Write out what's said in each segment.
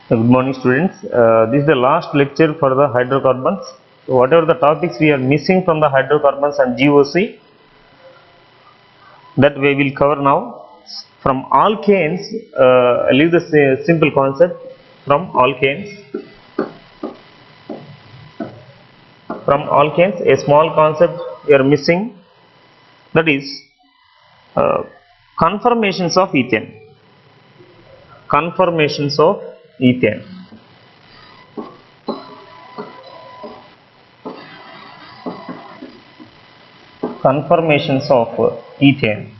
Good morning, students. This is the last lecture for the hydrocarbons. So whatever the topics we are missing from the hydrocarbons and GOC, that we will cover now. From alkanes, leave the simple concept from alkanes. From alkanes, a small concept we are missing, that is uh, conformations of ethane. Conformations of ethane. Conformations of ethane.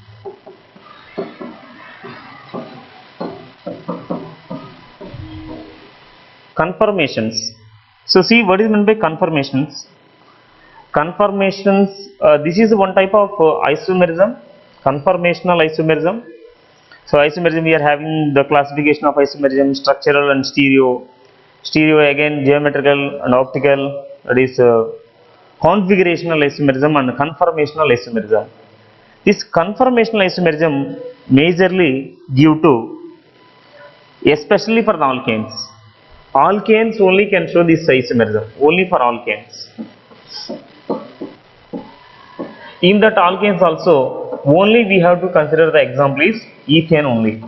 Conformations. So see what is meant by conformations. Conformations. This is one type of isomerism. Conformational isomerism. So isomerism, we are having the classification of isomerism: structural and stereo. Stereo again geometrical and optical. That is configurational isomerism and conformational isomerism. This conformational isomerism majorly due to, especially for the alkanes. Alkanes only can show this isomerism, only for alkanes. In that alkanes also, only we have to consider the example is ethane only.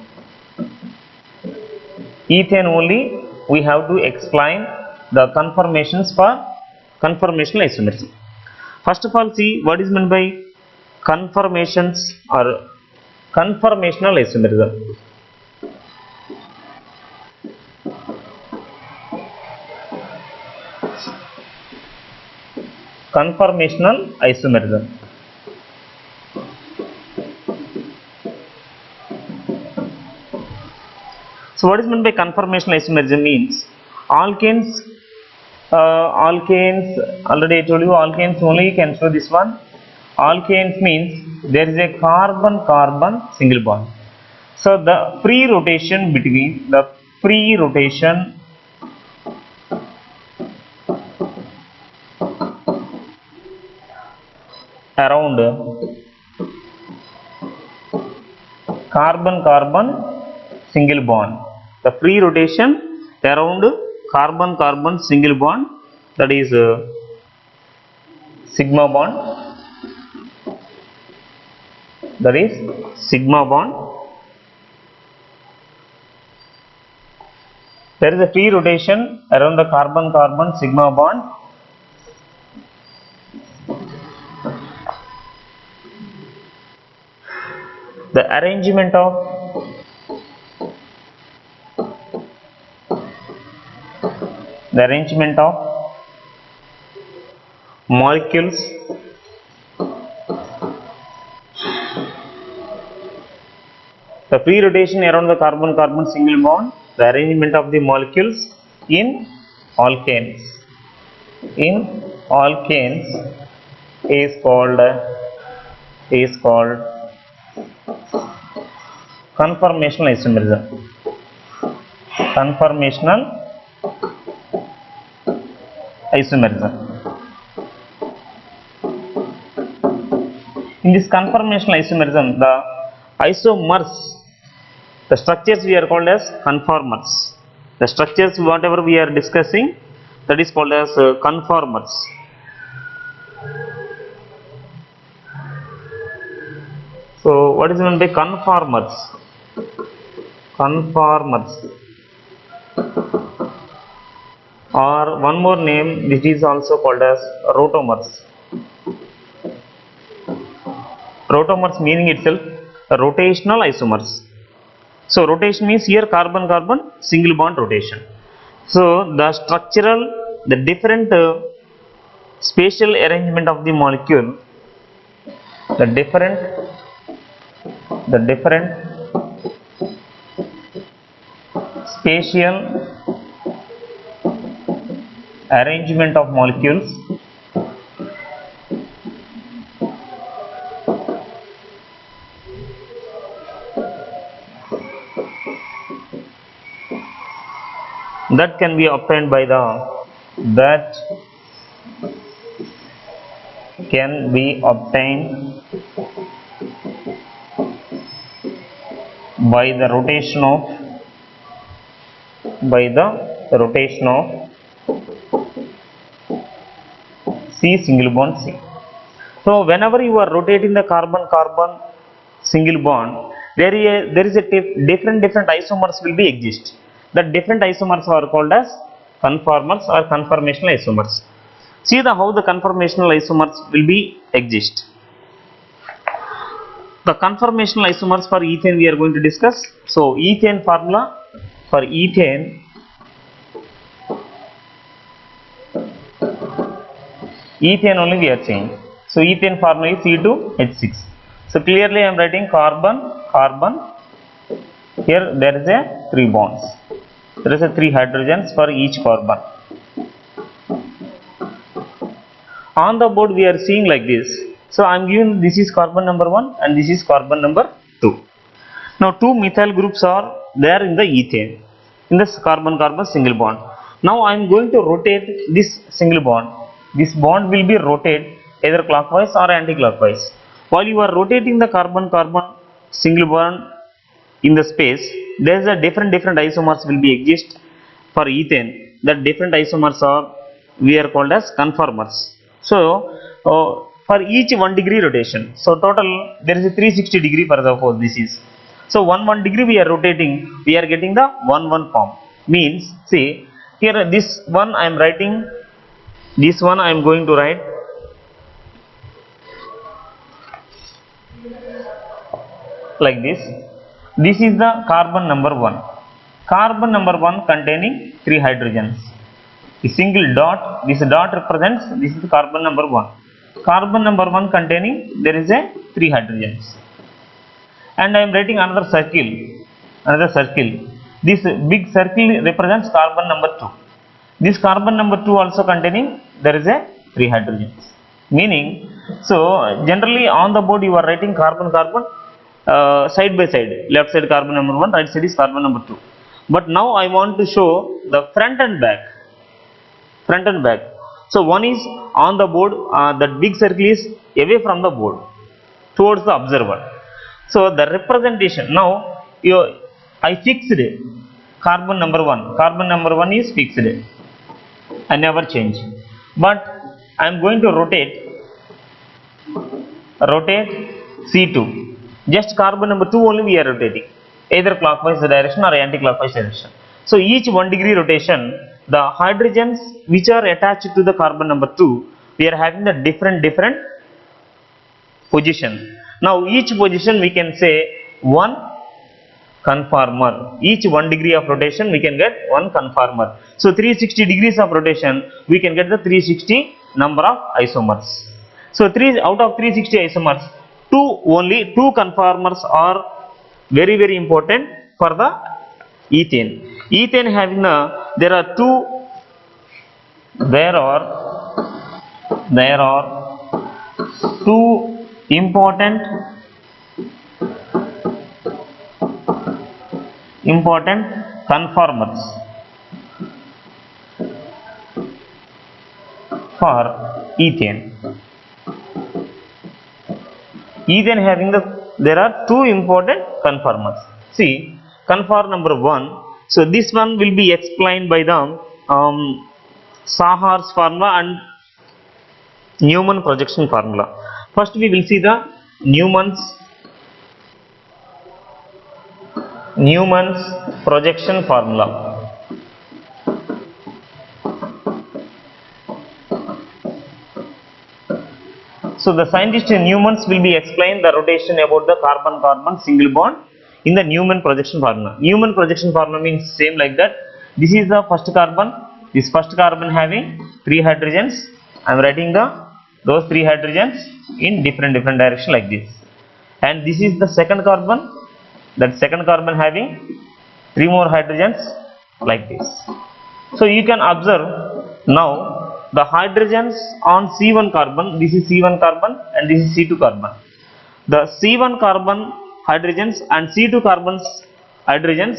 Ethane only we have to explain the conformations for conformational isomerism. First of all, see what is meant by conformations or conformational isomerism. Conformational isomerism. So what is meant by conformational isomerism means alkanes, already I told you alkanes only can show this one. Alkanes means there is a carbon-carbon single bond. So the free rotation between the free rotation around carbon-carbon single bond. The free rotation around carbon-carbon single bond, that is sigma bond. That is sigma bond. There is a free rotation around the carbon-carbon sigma bond. The arrangement of molecules the free rotation around the carbon-carbon single bond, the arrangement of the molecules in alkanes. In alkanes is called conformational isomerism. Conformational isomerism. In this conformational isomerism, the isomers, the structures we are called as conformers. The structures whatever we are discussing, that is called as conformers. So what is meant by conformers? Conformers, or one more name, which is also called as rotamers. Rotamers meaning itself rotational isomers. So rotation means here carbon-carbon single bond rotation. So the structural, the different spatial arrangement of the molecule, the different spatial arrangement of molecules that can be obtained by the rotation of by the rotation of C single bond C. So whenever you are rotating the carbon-carbon single bond, there is a different isomers will be exist. The different isomers are called as conformers or conformational isomers. See how the conformational isomers will be exist. The conformational isomers for ethane we are going to discuss. So ethane formula for ethane only we are saying. So ethane formula is C2H6. So clearly I am writing carbon, carbon. Here there is a 3 bonds. There is a 3 hydrogens for each carbon. On the board we are seeing like this. So I am giving this is carbon number 1 and this is carbon number 2. Now 2 methyl groups are there in the ethane, in this carbon-carbon single bond. Now I am going to rotate this single bond. This bond will be rotated either clockwise or anti-clockwise. While you are rotating the carbon-carbon single bond in the space, there is a different isomers will be exist for ethane. That different isomers are we are called as conformers. So for each 1 degree rotation, so total there is a 360 degree for the whole this is. So 1 degree we are rotating, we are getting the 1 form. Means see here this one I am writing, this one I am going to write like this. This is the carbon number 1. Carbon number 1 containing 3 hydrogens. A single dot, this dot represents this is carbon number 1. Carbon number 1 containing there is a 3 hydrogens. And I am writing another circle. This big circle represents carbon number 2. This carbon number 2 also containing there is a 3 hydrogens. Meaning, so generally on the board you are writing carbon-carbon side by side. Left side carbon number 1, right side is carbon number 2. But now I want to show the front and back. So one is on the board, that big circle is away from the board towards the observer. So the representation now I fixed carbon number 1. Carbon number 1 is fixed. I never change. But I am going to rotate C2. Just carbon number 2 only we are rotating, either clockwise direction or anti-clockwise direction. So each 1 degree rotation, the hydrogens which are attached to the carbon number 2, we are having the different position. Now each position we can say 1 conformer. Each 1 degree of rotation we can get 1 conformer. So 360 degrees of rotation we can get the 360 number of isomers. So 3 out of 360 isomers, 2 conformers are very important for the ethane. Ethane having there are 2 important conformers for ethane. Ethane having there are 2 important conformers. See, conformer number 1. So this one will be explained by the Sahar's formula and Newman projection formula. First we will see the Newman's projection formula. So the scientist Newman's will be explain the rotation about the carbon-carbon single bond in the Newman projection formula. Newman projection formula means same like that. This is the first carbon. This first carbon having 3 hydrogens. I am writing those 3 hydrogens in different direction like this. And this is the second carbon. That second carbon having 3 more hydrogens like this. So you can observe now the hydrogens on C1 carbon. This is C1 carbon and this is C2 carbon. The C1 carbon hydrogens and C2 carbons hydrogens.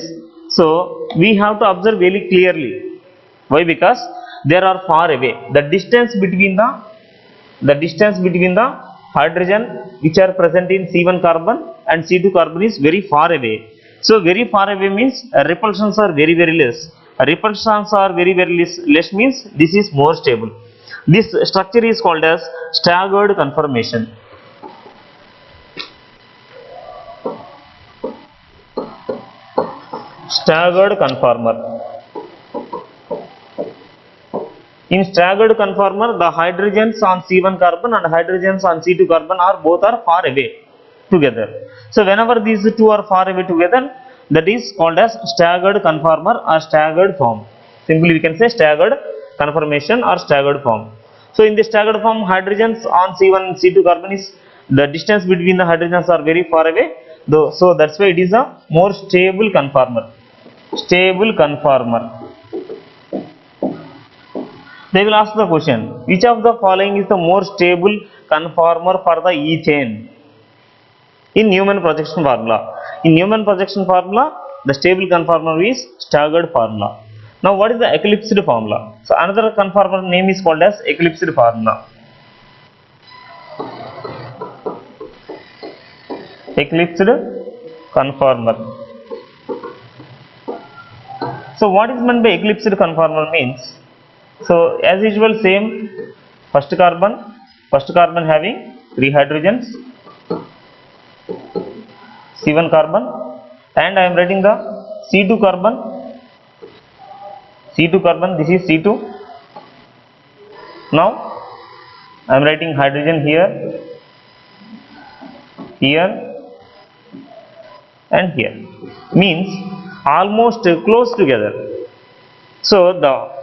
So we have to observe very clearly. Why? Because they are far away. The distance between the hydrogen which are present in C1 carbon and C2 carbon is very far away. So very far away means repulsions are very less. Repulsions are very less means this is more stable. This structure is called as staggered conformation. Staggered conformer. In staggered conformer, the hydrogens on C1 carbon and hydrogens on C2 carbon are both are far away together. So whenever these two are far away together, that is called as staggered conformer or staggered form. Simply we can say staggered conformation or staggered form. So in the staggered form, hydrogens on C1 and C2 carbon is the distance between the hydrogens are very far away. Though, so that's why it is a more stable conformer. Stable conformer. They will ask the question, which of the following is the more stable conformer for the ethane? In Newman projection formula. In Newman projection formula, the stable conformer is staggered formula. Now what is the eclipsed formula? So another conformer name is called as eclipsed formula. Eclipsed conformer. So what is meant by eclipsed conformer means? So as usual, same first carbon having 3 hydrogens, C1 carbon, and I am writing the C2 carbon, this is C2. Now I am writing hydrogen here, and here, means almost close together. So the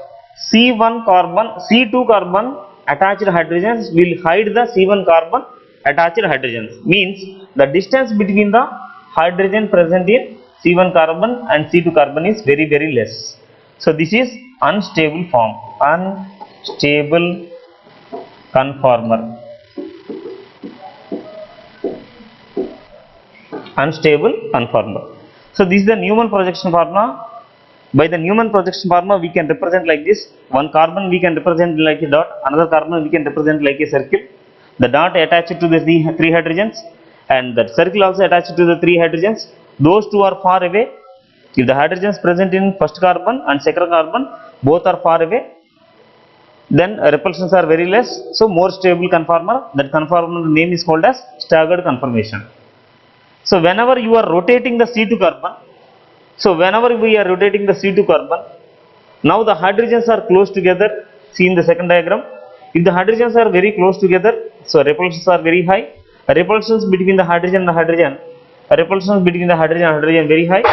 C2 carbon attached hydrogens will hide the C1 carbon attached hydrogens, means the distance between the hydrogen present in C1 carbon and C2 carbon is very less. So this is unstable form, unstable conformer. Unstable conformer. So this is the Newman projection formula. By the Newman projection formula, we can represent like this. One carbon we can represent like a dot, another carbon we can represent like a circle. The dot attached to the 3 hydrogens and the circle also attached to the 3 hydrogens. Those two are far away. If the hydrogens present in first carbon and second carbon both are far away, then repulsions are very less. So more stable conformer. That conformer name is called as staggered conformation. So whenever you are rotating the C2 carbon, now the hydrogens are close together. See in the second diagram. If the hydrogens are very close together, so repulsions are very high. Repulsions between the hydrogen and hydrogen very high.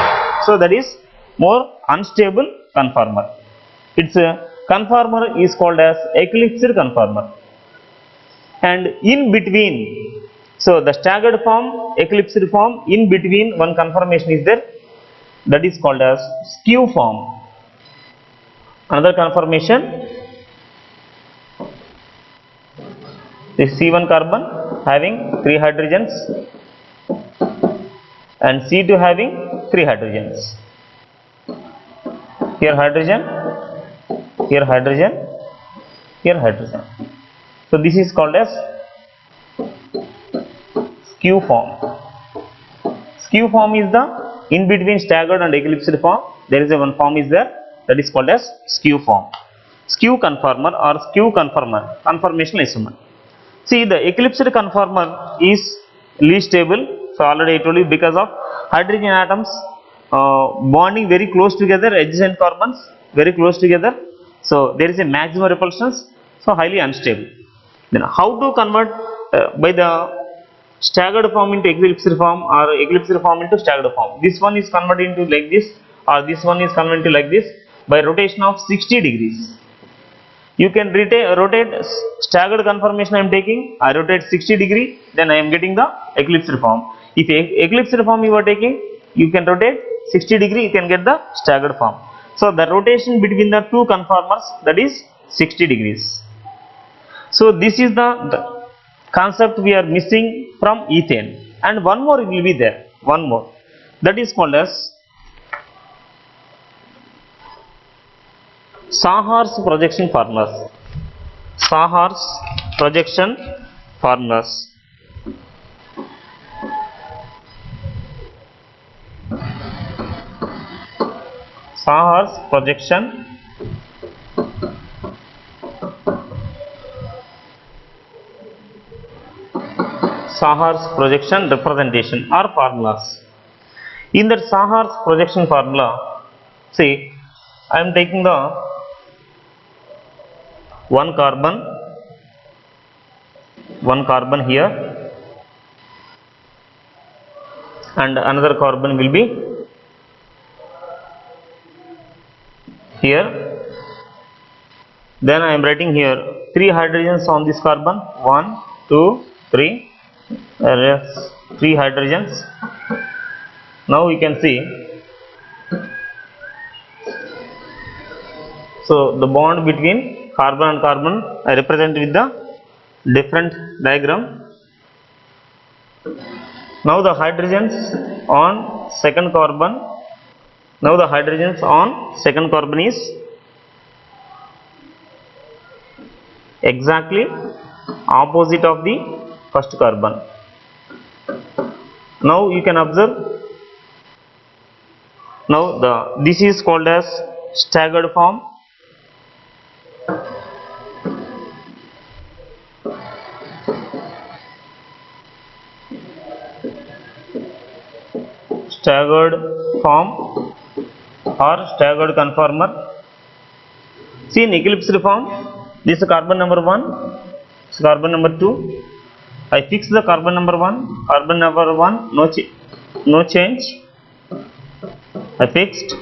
So that is more unstable conformer. Its conformer is called as eclipsed conformer. And in between, so the staggered form, eclipsed form, in between one conformation is there. That is called as skew form. Another conformation is C1 carbon having 3 hydrogens and C2 having 3 hydrogens. Here hydrogen, here hydrogen, here hydrogen. So this is called as skew form. Skew form is the in between staggered and eclipsed form. There is a one form is there, that is called as skew form. Skew conformer or skew conformational isomer. See, the eclipsed conformer is least stable. So already I told you, because of hydrogen atoms bonding very close together, adjacent carbons very close together. So there is a maximum repulsions. So highly unstable. Then how to convert by the staggered form into eclipsed form or eclipsed form into staggered form? This one is converted into like this, or this one is converted to like this by rotation of 60 degrees. You can rotate staggered conformation I am taking, I rotate 60 degree, then I am getting the eclipsed form. If eclipsed form you are taking, you can rotate 60 degree, you can get the staggered form. So the rotation between the two conformers, that is 60 degrees. So this is the concept we are missing from ethane, and one more will be there, one more, that is called as Sahar's projection formulas. Sahar's projection formulas. Sahar's projection representation or formulas. In that Sahar's projection formula, see, I am taking the one carbon here, and another carbon will be here. Then I am writing here 3 hydrogens on this carbon, 1, 2, 3, 3 hydrogens. Now you can see, so the bond between carbon and carbon I represent with the different diagram. Now the hydrogens on second carbon, is exactly opposite of the first carbon. Now you can observe, now this is called as staggered form. Staggered form or staggered conformer. See, in eclipsed form, this is carbon number 1, this is carbon number 2. I fix the carbon number 1, no change. I fixed.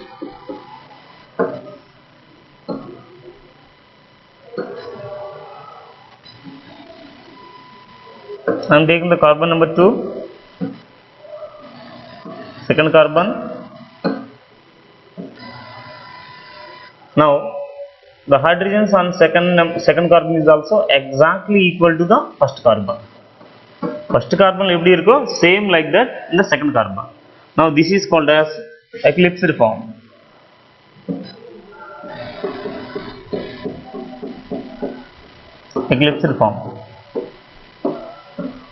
I am taking the carbon number 2, second carbon. Now the hydrogens on second carbon is also exactly equal to the first carbon. First carbon எப்படி இருக்கோ same like that in the second carbon. Now this is called as eclipsed form. Eclipsed form.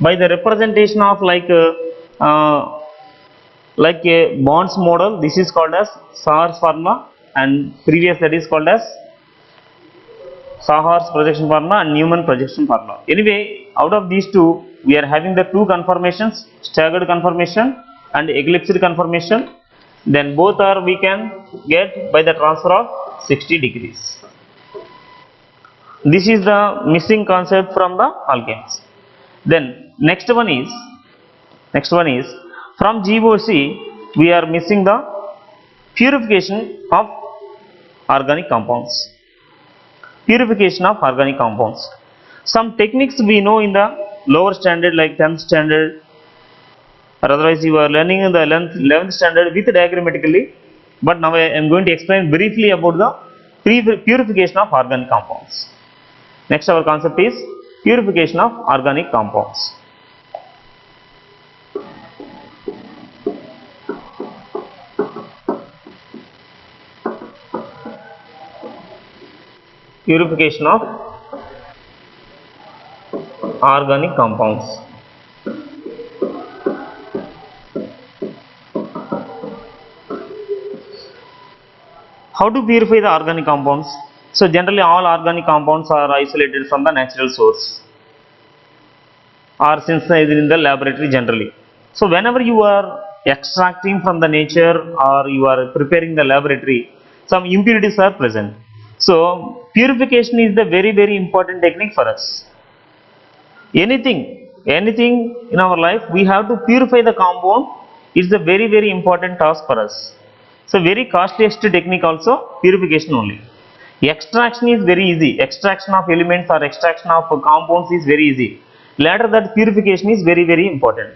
By the representation of like a Bond's model, this is called as Sahar's formula, and previous that is called as Sahar's projection formula and Newman projection formula. Anyway, out of these two, we are having the two conformations, staggered conformation and eclipsed conformation. Then both are we can get by the transfer of 60 degrees. This is the missing concept from the alkanes. Then next one is from GOC we are missing the purification of organic compounds. Some techniques we know in the lower standard like 10th standard, or otherwise you are learning in the 11th standard with diagrammatically, but now I am going to explain briefly about the purification of organic compounds. Next our concept is purification of organic compounds. Purification of organic compounds. How to purify the organic compounds? So generally all organic compounds are isolated from the natural source or synthesized in the laboratory generally. So whenever you are extracting from the nature or you are preparing the laboratory, some impurities are present. So purification is the very important technique for us. Anything in our life we have to purify the compound. Is a very important task for us. So very costliest technique also purification only. Extraction is very easy. Extraction of elements or extraction of compounds is very easy. Later that purification is very important.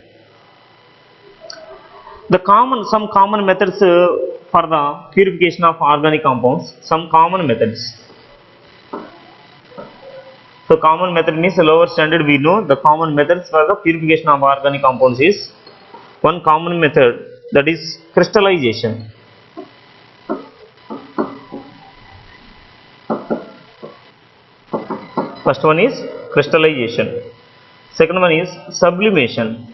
Some common methods for the purification of organic compounds. Some common methods. So common method means lower standard we know the common methods for the purification of organic compounds is one common method, that is crystallization. First one is crystallization. Second one is sublimation.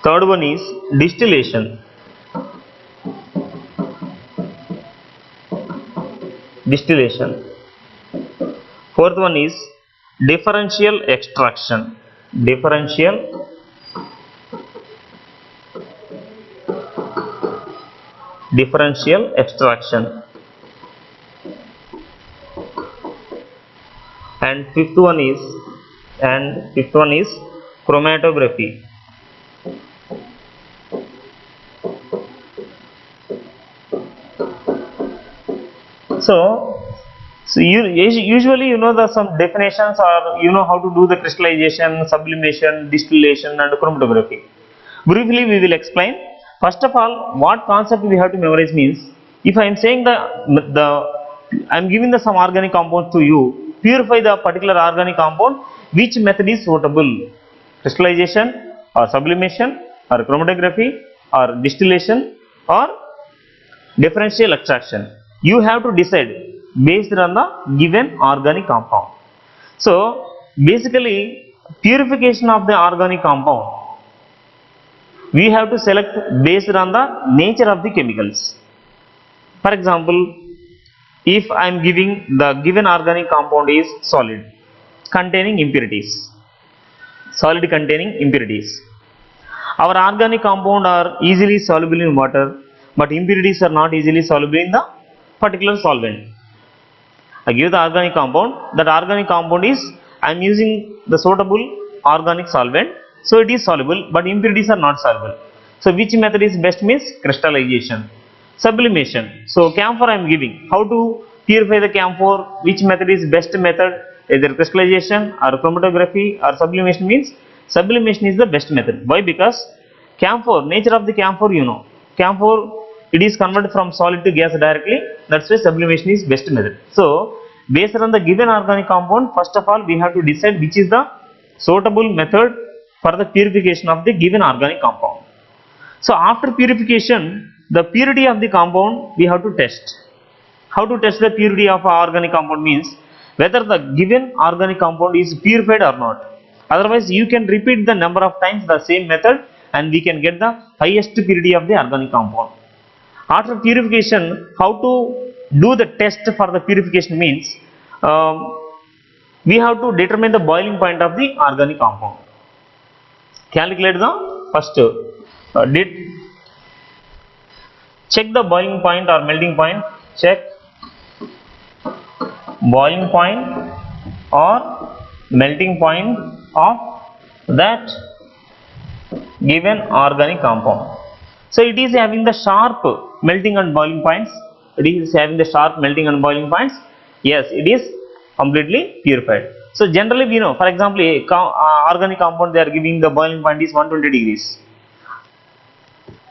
Third one is distillation. Distillation. Fourth one is differential extraction. Differential extraction. And fifth one is chromatography. So usually you know the some definitions, or you know how to do the crystallization, sublimation, distillation and chromatography. Briefly we will explain. First of all, what concept we have to memorize means, if I am saying I am giving some organic compound to you, purify the particular organic compound, which method is suitable? Crystallization or sublimation or chromatography or distillation or differential extraction. You have to decide based on the given organic compound. So basically, purification of the organic compound, we have to select based on the nature of the chemicals. For example, if I am giving the given organic compound is solid containing impurities, our organic compound are easily soluble in water, but impurities are not easily soluble in the particular solvent. I give the organic compound, that organic compound is, I am using the suitable organic solvent, so it is soluble, but impurities are not soluble. So which method is best means crystallization. Sublimation. So camphor I am giving. How to purify the camphor? Which method is best method? Either crystallization or chromatography or sublimation means sublimation is the best method. Why? Because camphor, nature of the camphor, you know, camphor, it is converted from solid to gas directly. That's why sublimation is best method. So based on the given organic compound, first of all we have to decide which is the suitable method for the purification of the given organic compound. So after purification, the purity of the compound we have to test. How to test the purity of organic compound means whether the given organic compound is purified or not. Otherwise you can repeat the number of times the same method and we can get the highest purity of the organic compound. After purification, how to do the test for the purification means we have to determine the boiling point of the organic compound. Calculate the first check the boiling point or melting point. Check boiling point or melting point of that given organic compound. So it is having the sharp melting and boiling points. Yes, it is completely purified. So generally we know, for example, organic compound they are giving the boiling point is 120 degrees.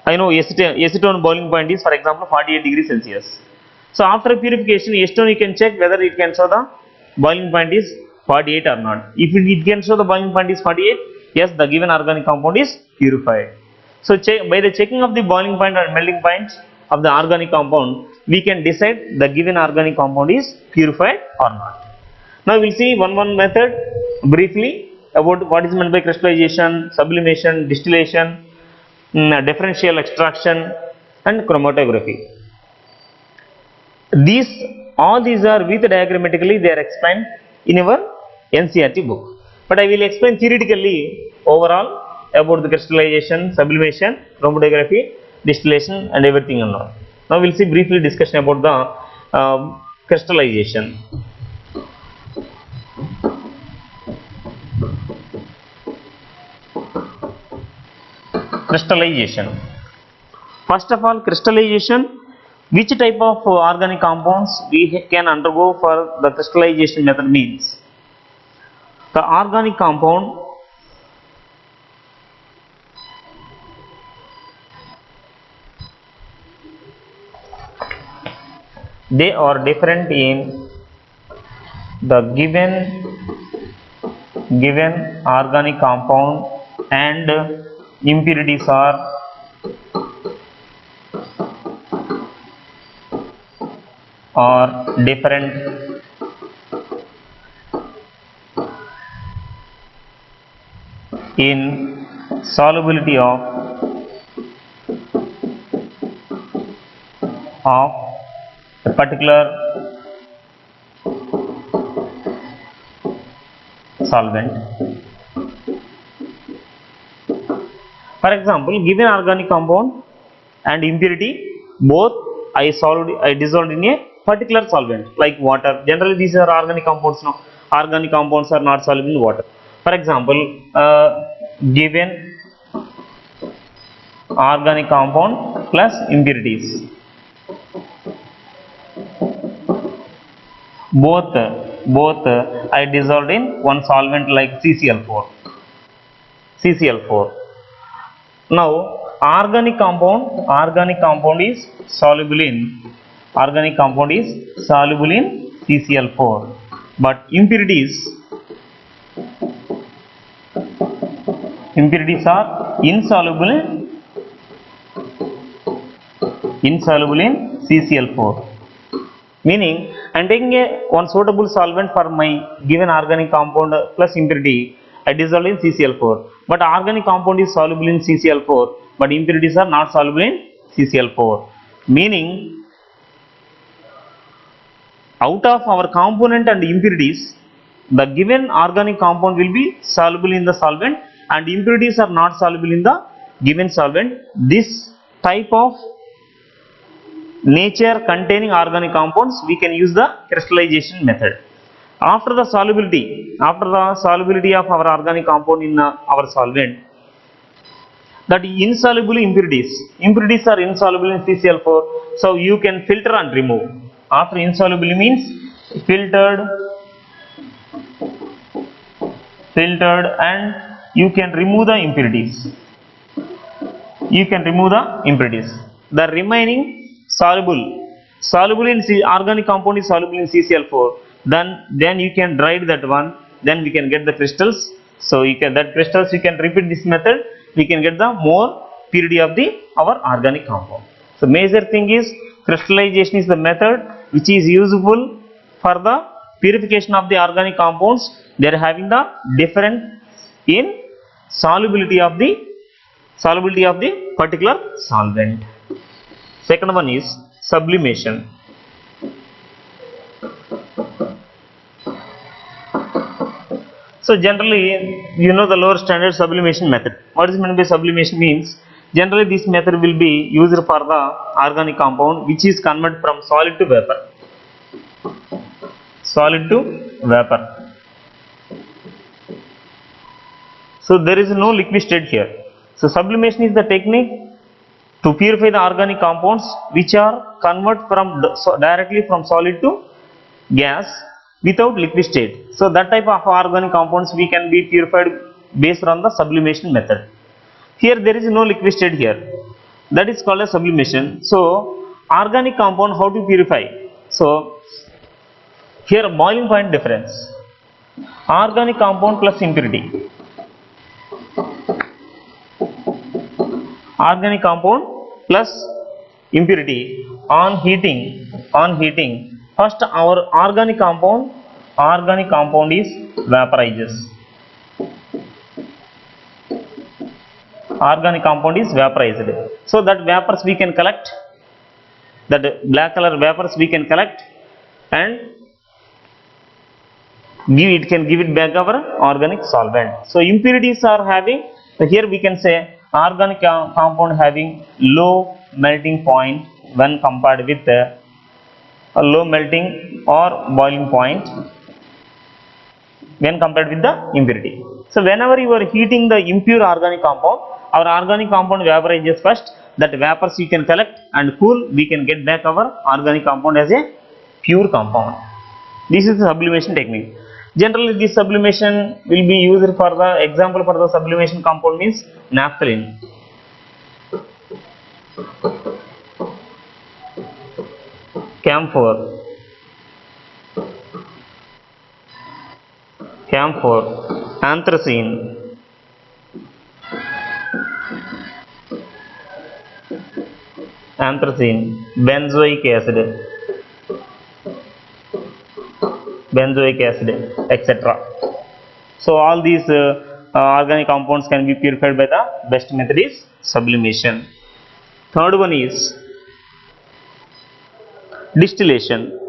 I know acetone boiling point is, for example, 48 degrees Celsius. So after purification, acetone you can check whether it can show the boiling point is 48 or not. If it can show the boiling point is 48, yes, the given organic compound is purified. So by the checking of the boiling point or melting point of the organic compound, we can decide the given organic compound is purified or not. Now we will see one method briefly about what is meant by crystallization, sublimation, distillation, differential extraction and chromatography. All these are with diagrammatically they are explained in our NCERT book. But I will explain theoretically overall about the crystallization, sublimation, chromatography, distillation and everything and all. Now we will see briefly discussion about the crystallization. Crystallization. First of all, crystallization, which type of organic compounds we can undergo for the crystallization method means, the organic compound they are different in the given organic compound and impurities are different in solubility of a particular solvent. For example, given organic compound and impurity, both I dissolved in a particular solvent like water. Generally, these are organic compounds. No, organic compounds are not soluble in water. For example, given organic compound plus impurities, both I dissolved in one solvent like CCl4. Now organic compound is soluble in CCl4, but impurities are insoluble in CCl4. Meaning, I am taking one suitable solvent for my given organic compound plus impurity, I dissolve in CCl4. But organic compound is soluble in CCl4, but impurities are not soluble in CCl4. Meaning, out of our component and impurities, the given organic compound will be soluble in the solvent and impurities are not soluble in the given solvent. This type of nature containing organic compounds, we can use the crystallization method. After the solubility of our organic compound in our solvent, that insoluble impurities are insoluble in CCl4, so you can filter and remove. After insoluble means filtered and you can remove the impurities. The remaining soluble in organic compound is soluble in CCl4, then you can dry that one, then we can get the crystals. So you can repeat this method, we can get the more purity of our organic compound. So major thing is crystallization is the method which is useful for the purification of the organic compounds. They are having the difference in solubility of the particular solvent. Second one is sublimation. So generally, you know the lower standard sublimation method. What is meant by sublimation means? Generally, this method will be used for the organic compound which is converted from solid to vapor. So there is no liquid state here. So sublimation is the technique to purify the organic compounds which are converted directly from solid to gas without liquid state. So that type of organic compounds we can be purified based on the sublimation method. Here there is no liquid state here. That is called as sublimation. So organic compound, how to purify? So here boiling point difference. Organic compound plus impurity. Organic compound plus impurity on heating. First our organic compound is vaporizes. Organic compound is vaporized. So that vapors we can collect, that black color vapors we can collect and can give it back our organic solvent. So impurities are having, here we can say organic compound having low melting point when compared with a low melting or boiling point when compared with the impurity. So whenever you are heating the impure organic compound, our organic compound vaporizes first, that vapors you can collect and cool, we can get back our organic compound as a pure compound. This is the sublimation technique. Generally this sublimation will be used for the example for the sublimation compound means naphthalene. Camphor, anthracene, benzoic acid, etc. So all these organic compounds can be purified by the best method is sublimation. Third one is distillation.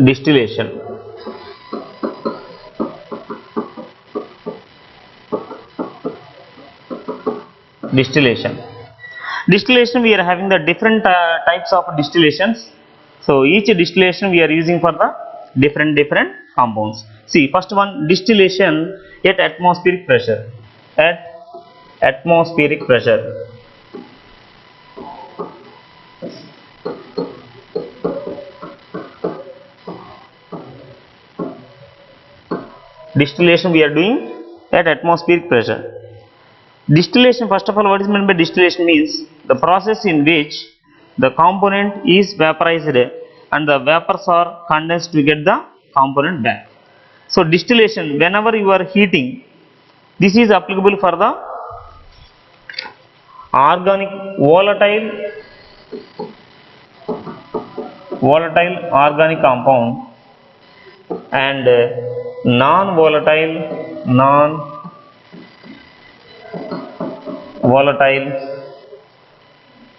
Distillation. Distillation. Distillation, we are having the different types of distillations. So each distillation we are using for the different compounds. See, first one, distillation at atmospheric pressure. At atmospheric pressure. Distillation we are doing at atmospheric pressure. Distillation, first of all, what is meant by distillation means the process in which the component is vaporized and the vapors are condensed to get the component back. So distillation, whenever you are heating, this is applicable for the organic volatile organic compound and non-volatile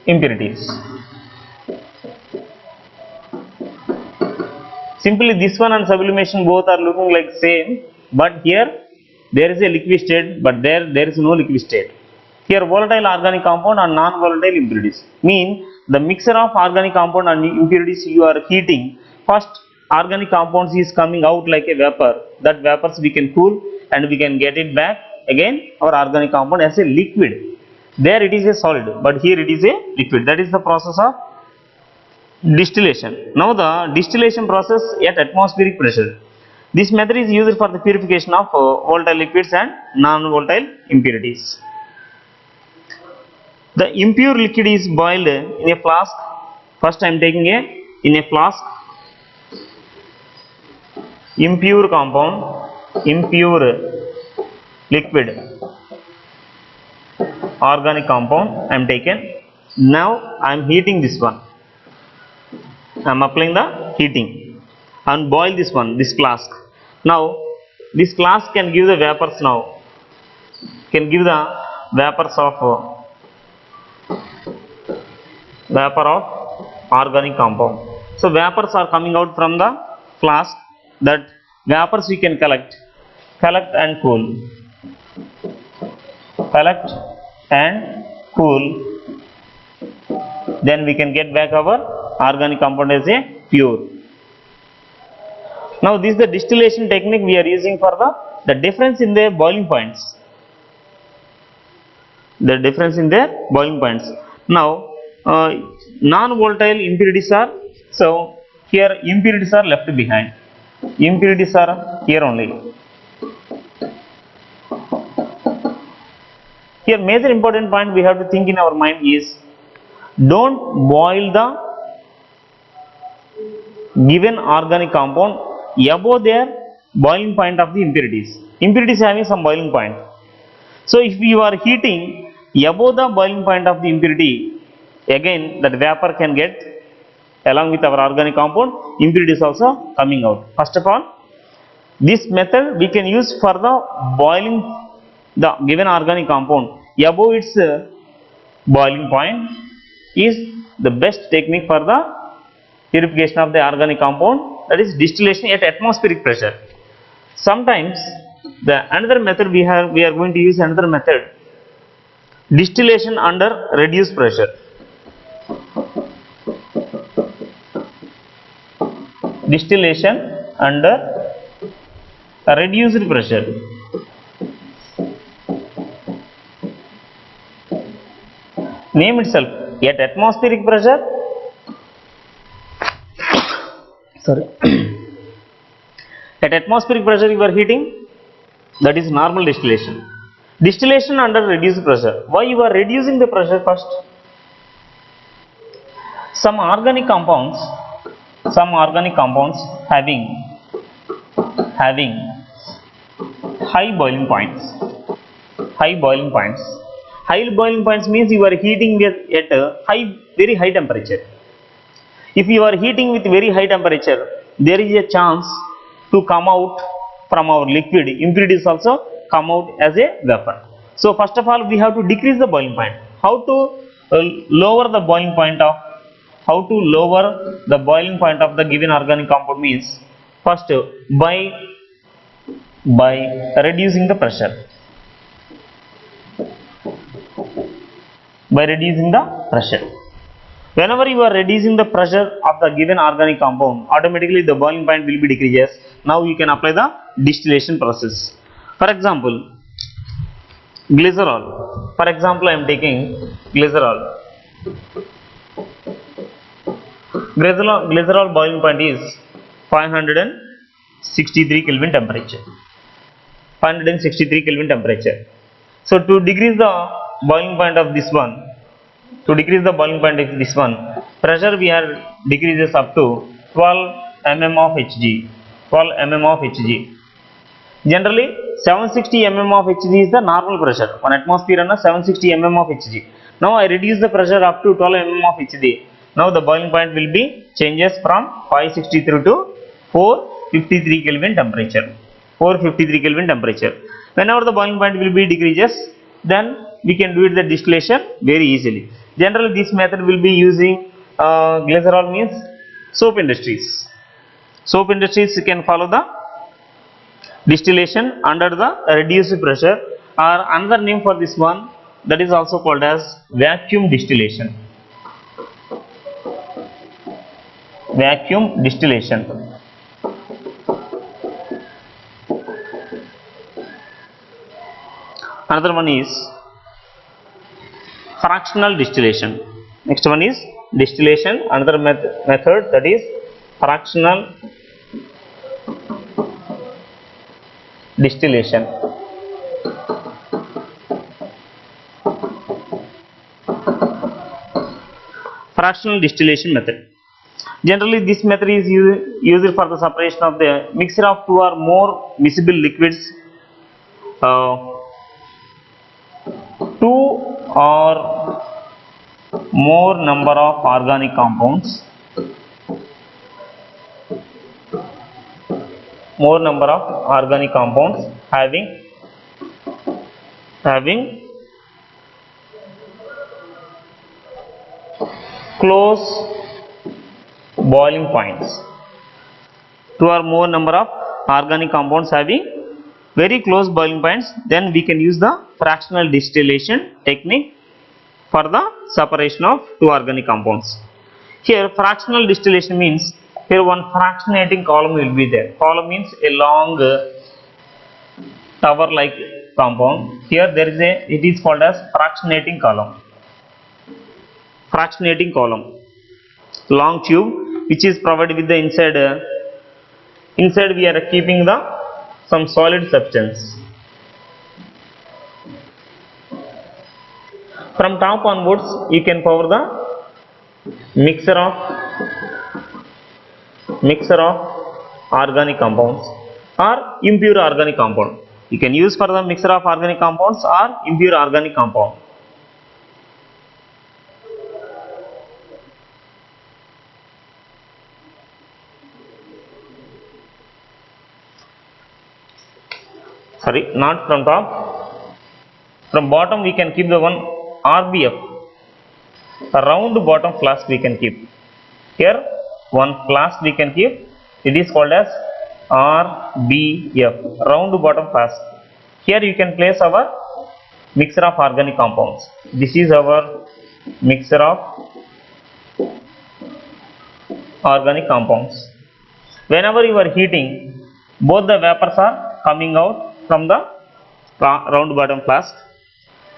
impurities. Simply this one and sublimation both are looking like same, but here there is a liquid state, but there is no liquid state. Here volatile organic compound and non-volatile impurities mean the mixture of organic compound and impurities you are heating. First organic compounds is coming out like a vapor. That vapors we can cool and we can get it back again our organic compound as a liquid. There it is a solid, but here it is a liquid. That is the process of distillation. Now the distillation process at atmospheric pressure. This method is used for the purification of volatile liquids and non-volatile impurities. The impure liquid is boiled in a flask. First I am taking in a flask. Impure compound, impure liquid, organic compound I am taken. Now I am heating this one. I am applying the heating and boil this one, this flask. Now this flask can give the vapors now, can give the vapors of organic compound. So vapors are coming out from the flask. That vapors we can collect and cool, then we can get back our organic compound as a pure. Now this is the distillation technique we are using for the difference in their boiling points. The difference in their boiling points. Now non-volatile impurities are, so here impurities are left behind. Impurities are here only. Here major important point we have to think in our mind is, don't boil the given organic compound above their boiling point of the impurities. Impurities having some boiling point. So if you are heating above the boiling point of the impurity, again that vapor can get along with our organic compound, impurities also coming out. First of all, this method we can use for the boiling the given organic compound above its boiling point is the best technique for the purification of the organic compound, that is distillation at atmospheric pressure. Sometimes the another method we are going to use another method, distillation under reduced pressure. Distillation under reduced pressure. Name itself, at atmospheric pressure. At atmospheric pressure you are heating, that is normal distillation. Distillation under reduced pressure. Why you are reducing the pressure first? Some organic compounds having high boiling points. High boiling points means you are heating at a very high temperature. If you are heating with very high temperature, there is a chance to come out from our liquid, impurities also come out as a vapor. So first of all we have to decrease the boiling point. How to lower the boiling point of the given organic compound means, first by reducing the pressure. Whenever you are reducing the pressure of the given organic compound, automatically the boiling point will be decreases. Now you can apply the distillation process. For example, glycerol. For example, I am taking glycerol. Glycerol boiling point is 563 Kelvin temperature. 563 Kelvin temperature. So to decrease the boiling point of this one, pressure we are decreases up to 12 mm of Hg. Generally 760 mm of Hg is the normal pressure. 1 atmosphere and 760 mm of Hg. Now I reduce the pressure up to 12 mm of Hg. Now the boiling point will be changes from 563 to 453 Kelvin temperature. Whenever the boiling point will be decreases, then we can do it the distillation very easily. Generally this method will be using glycerol means soap industries. Soap industries can follow the distillation under the reduced pressure, or another name for this one, that is also called as vacuum distillation. Another one is fractional distillation. Next one is distillation. Another method, that is fractional distillation. Fractional distillation method. Generally this method is used for the separation of the mixture of two or more miscible liquids, two or more number of organic compounds, having close boiling points. Two or more number of organic compounds having very close boiling points, then we can use the fractional distillation technique for the separation of two organic compounds. Here fractional distillation means, here one fractionating column will be there. Column means a long tower like compound. Here there is it is called as fractionating column. Long tube which is provided with the inside we are keeping some solid substance. From top onwards you can pour the mixture of organic compounds or impure organic compound. You can use for the mixture of organic compounds or impure organic compound. Sorry, not from top. From bottom we can keep the one RBF, a round bottom flask we can keep. Here one flask we can keep, it is called as RBF, round bottom flask. Here you can place our mixture of organic compounds. This is our mixture of organic compounds. Whenever you are heating, both the vapors are coming out from the round bottom flask.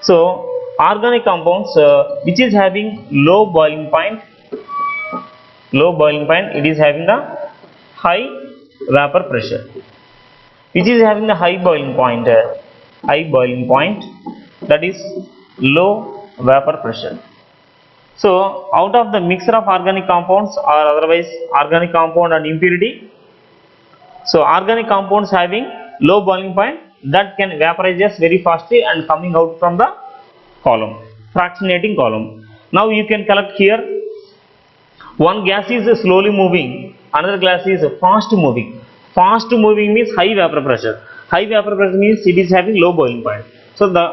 So organic compounds which is having low boiling point, it is having the high vapor pressure. Which is having the high boiling point, that is low vapor pressure. So out of the mixture of organic compounds or otherwise organic compound and impurity, so organic compounds having low boiling point, that can vaporize very fastly and coming out from the column, fractionating column. Now you can collect here, one gas is slowly moving Another gas is fast moving. Fast moving means high vapor pressure. High vapor pressure means it is having low boiling point. So the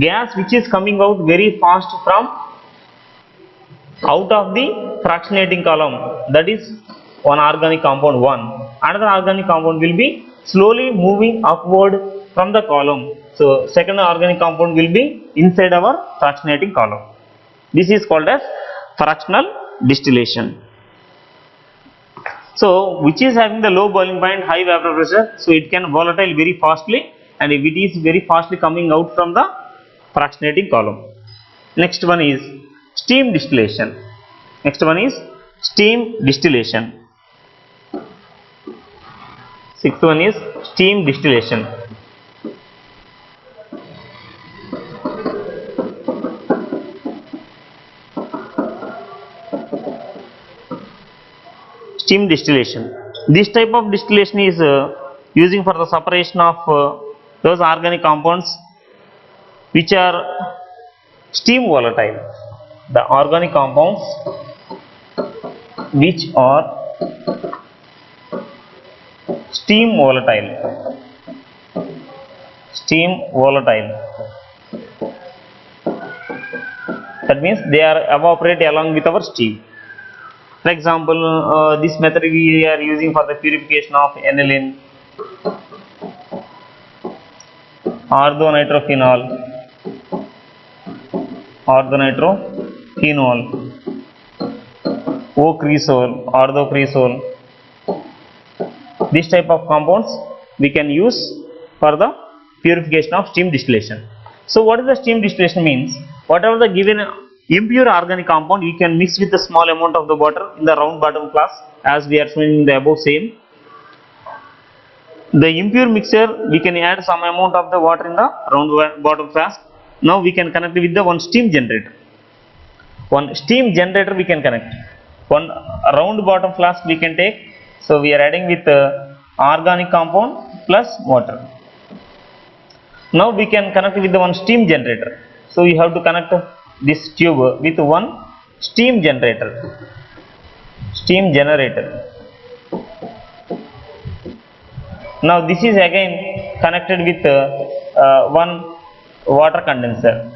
gas which is coming out very fast from out of the fractionating column, that is one organic compound 1. Another organic compound will be slowly moving upward from the column. So second organic compound will be inside our fractionating column. This is called as fractional distillation. So which is having the low boiling point, high vapor pressure, so it can volatile very fastly, and if it is very fastly coming out from the fractionating column. Next one is steam distillation. Next one is steam distillation. Sixth one is steam distillation. Steam distillation. This type of distillation is using for the separation of those organic compounds which are steam volatile. The organic compounds which are steam volatile. Steam volatile. That means they are evaporate along with our steam. For example, this method we are using for the purification of aniline, orthonitrophenol, O-cresol, orthocresol. This type of compounds we can use for the purification of steam distillation. So what is the steam distillation means? Whatever the given impure organic compound, you can mix with a small amount of the water in the round bottom flask, as we are showing in the above same. The impure mixture, we can add some amount of the water in the round bottom flask. Now we can connect with the one steam generator. One steam generator we can connect. One round bottom flask we can take. So we are adding with organic compound plus water. Now we can connect with the one steam generator. So we have to connect this tube with one steam generator. Now this is again connected with one water condenser.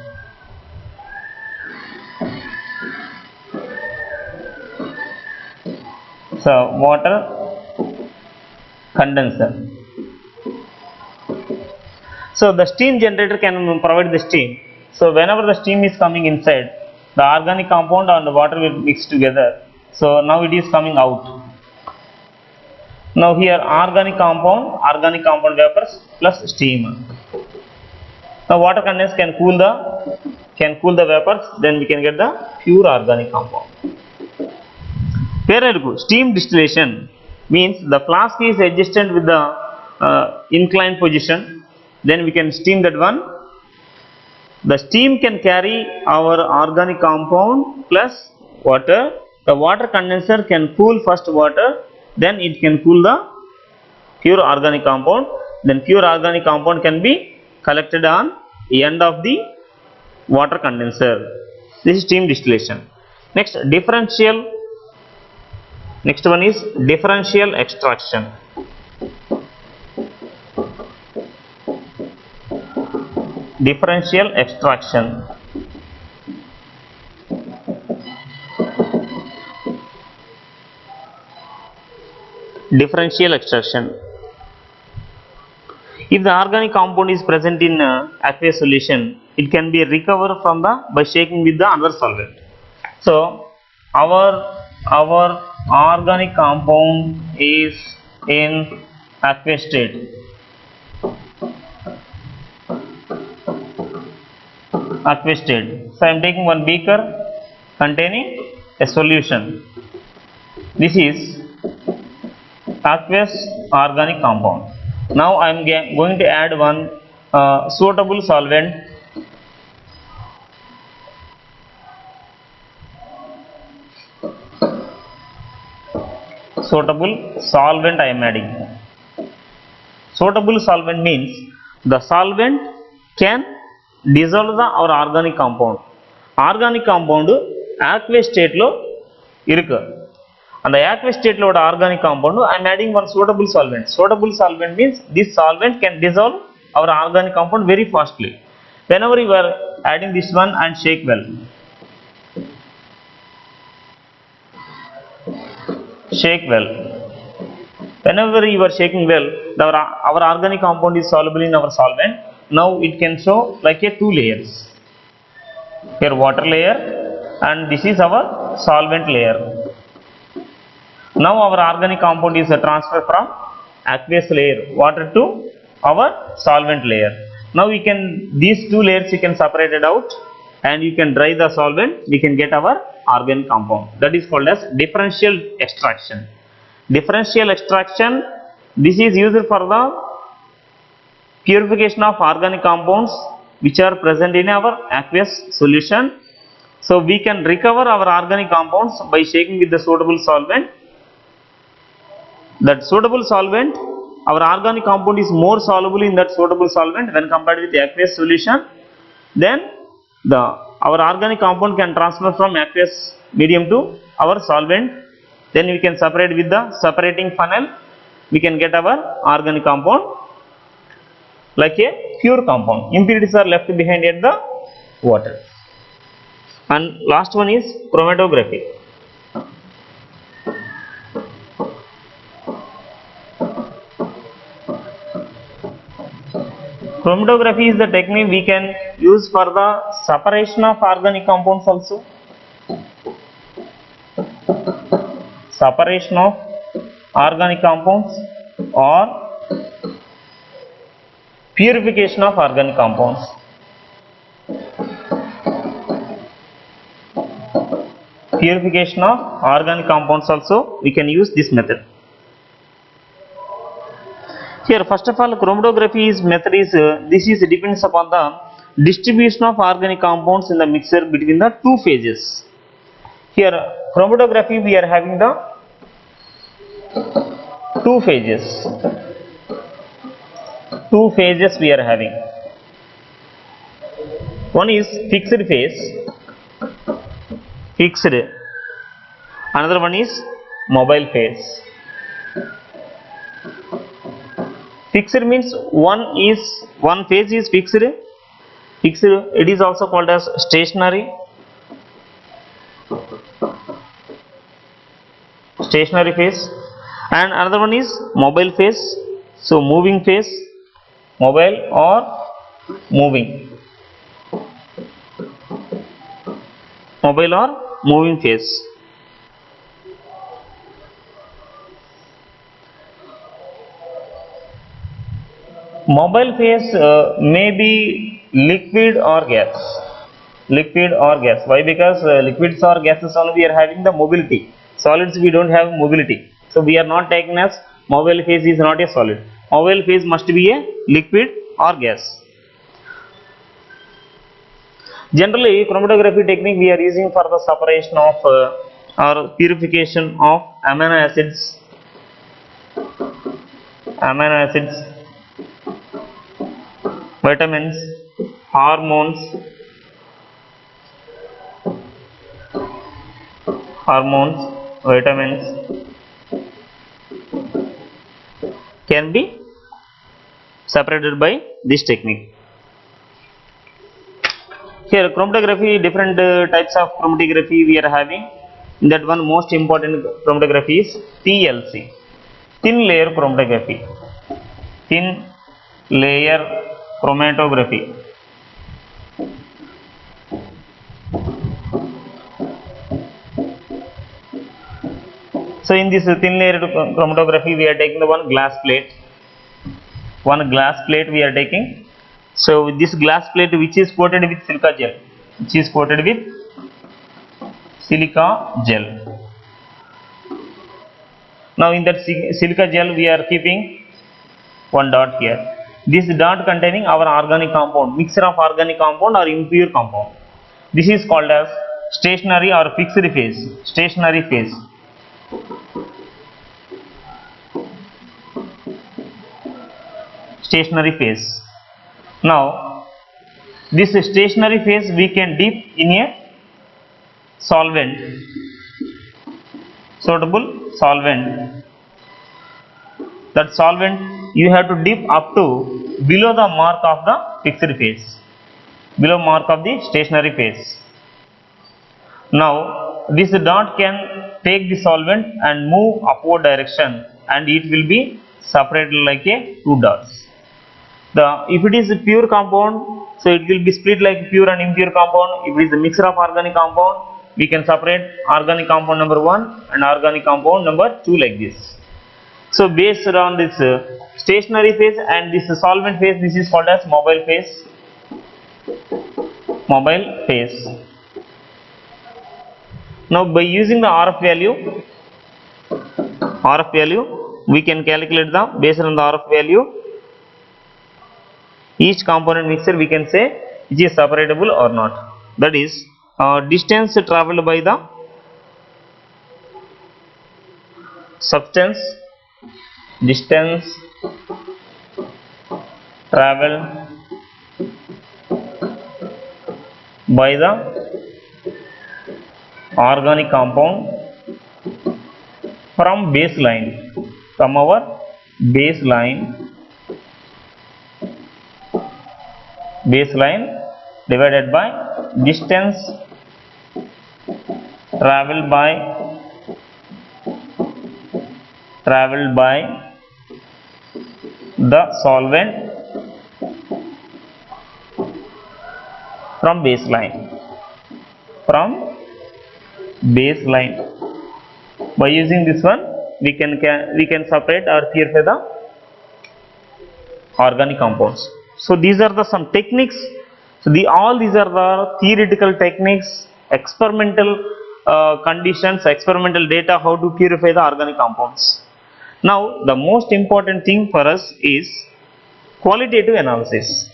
So water condenser. So the steam generator can provide the steam. So whenever the steam is coming inside, the organic compound and the water will mix together. So now it is coming out. Now here organic compound vapors plus steam. Now water condenser can cool the vapors, then we can get the pure organic compound. Steam distillation means the flask is adjusted with the inclined position, then we can steam that one. The steam can carry our organic compound plus water. The water condenser can cool first water, then it can cool the pure organic compound. Then pure organic compound can be collected on the end of the water condenser. This is steam distillation. Next one is differential extraction. Differential extraction. If the organic compound is present in aqueous solution, it can be recovered from by shaking with the other solvent. So our organic compound is in aqueous state. So I am taking one beaker containing a solution. This is aqueous organic compound. Now I am going to add one suitable solvent. I am adding. Suitable solvent means the solvent can dissolve our organic compound. Organic compound aqueous state lo irukku. On the aqueous state load organic compound, I am adding one suitable solvent. Suitable solvent means this solvent can dissolve our organic compound very fastly. Whenever you are adding this one and shake well. Shake well. Whenever you are shaking well, our organic compound is soluble in our solvent. Now it can show like a two layers. Here water layer and this is our solvent layer. Now our organic compound is transferred from aqueous layer water to our solvent layer. Now we can, these two layers you can separate it out and you can dry the solvent, we can get our organic compound. That is called as differential extraction. Differential extraction, this is used for the purification of organic compounds which are present in our aqueous solution. So we can recover our organic compounds by shaking with the suitable solvent. That suitable solvent, our organic compound is more soluble in that suitable solvent when compared with the aqueous solution. Then our organic compound can transfer from aqueous medium to our solvent. Then we can separate with the separating funnel. We can get our organic compound like a pure compound. Impurities are left behind at the water. And last one is chromatography. Chromatography is the technique we can use for the separation of organic compounds also. Separation of organic compounds or purification of organic compounds. Purification of organic compounds also we can use this method. Here first of all chromatography is method is this is depends upon the distribution of organic compounds in the mixture between the two phases. Here chromatography we are having the two phases. Two phases we are having. One is fixed phase. Fixed. Another one is mobile phase. Fixed means one phase is fixed. Fixed, it is also called as stationary. Stationary phase. And another one is mobile phase. So moving phase, mobile or moving. Mobile or moving phase. Mobile phase may be liquid or gas. Liquid or gas. Why? Because liquids or gases only we are having the mobility. Solids we don't have mobility. So we are not taking as mobile phase is not a solid. Mobile phase must be a liquid or gas. Generally chromatography technique we are using for the separation of or purification of amino acids, vitamins, hormones, vitamins can be separated by this technique. Here chromatography, different types of chromatography we are having. In that one most important chromatography is TLC, thin layer chromatography. Thin layer chromatography. So in this thin layer chromatography we are taking the one glass plate we are taking. So this glass plate which is coated with silica gel, Now in that silica gel we are keeping one dot here. This dot containing our organic compound, mixture of organic compound or impure compound. This is called as stationary or fixed phase. Stationary phase. Stationary phase. Now this stationary phase we can dip in a solvent. suitable solvent. That solvent you have to dip up to below the mark of the fixed phase, below mark of the stationary phase. Now this dot can take the solvent and move upward direction, and it will be separated like a two dots. If it is a pure compound, so it will be split like pure and impure compound. If it is a mixture of organic compound, we can separate organic compound number 1 and organic compound number 2 like this. So based on this stationary phase and this solvent phase, this is called as mobile phase. Mobile phase. Now by using the RF value, we can calculate the, based on the RF value, each component mixture we can say it is separable or not. That is distance travelled by the substance, distance travelled by the organic compound from baseline, from our baseline divided by distance travelled by the solvent from baseline. By using this one, we can separate or purify the organic compounds. So these are the some techniques. So all these are the theoretical techniques, experimental conditions, experimental data, how to purify the organic compounds. Now the most important thing for us is qualitative analysis.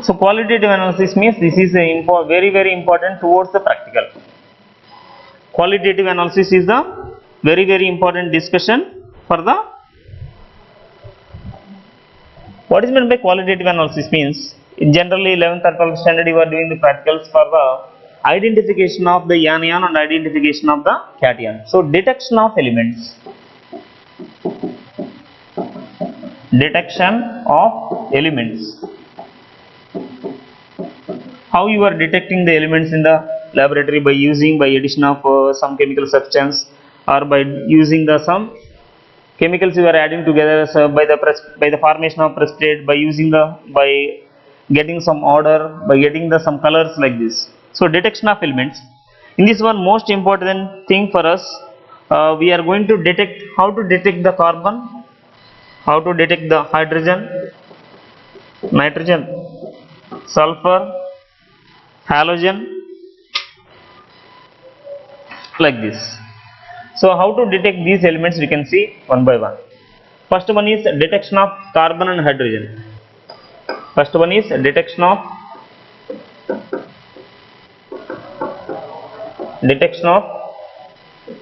So qualitative analysis means this is very important towards the practical. Qualitative analysis is the very important discussion for the. What is meant by qualitative analysis means, in generally 11th or 12th standard you are doing the practicals for the identification of the anion and identification of the cation. So detection of elements. How you are detecting the elements in the laboratory? By addition of some chemical substance, or by using some chemicals you are adding together, so by the formation of precipitate, by getting some order, by getting some colors like this. So detection of elements. In this one, most important thing for us, we are going to detect how to detect the carbon, how to detect the hydrogen, nitrogen, sulfur, halogen, like this. So how to detect these elements we can see one by one. First one is detection of carbon and hydrogen. Detection of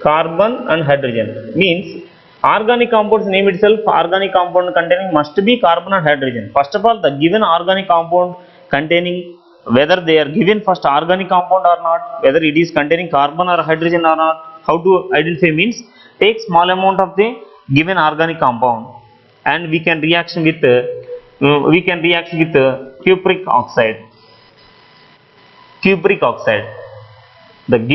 carbon and hydrogen means organic compounds name itself, organic compound containing must be carbon and hydrogen. First of all, the given organic compound containing, whether they are given first organic compound or not, whether it is containing carbon or hydrogen or not, how to identify means take small amount of the given organic compound and we can reaction with cupric oxide. The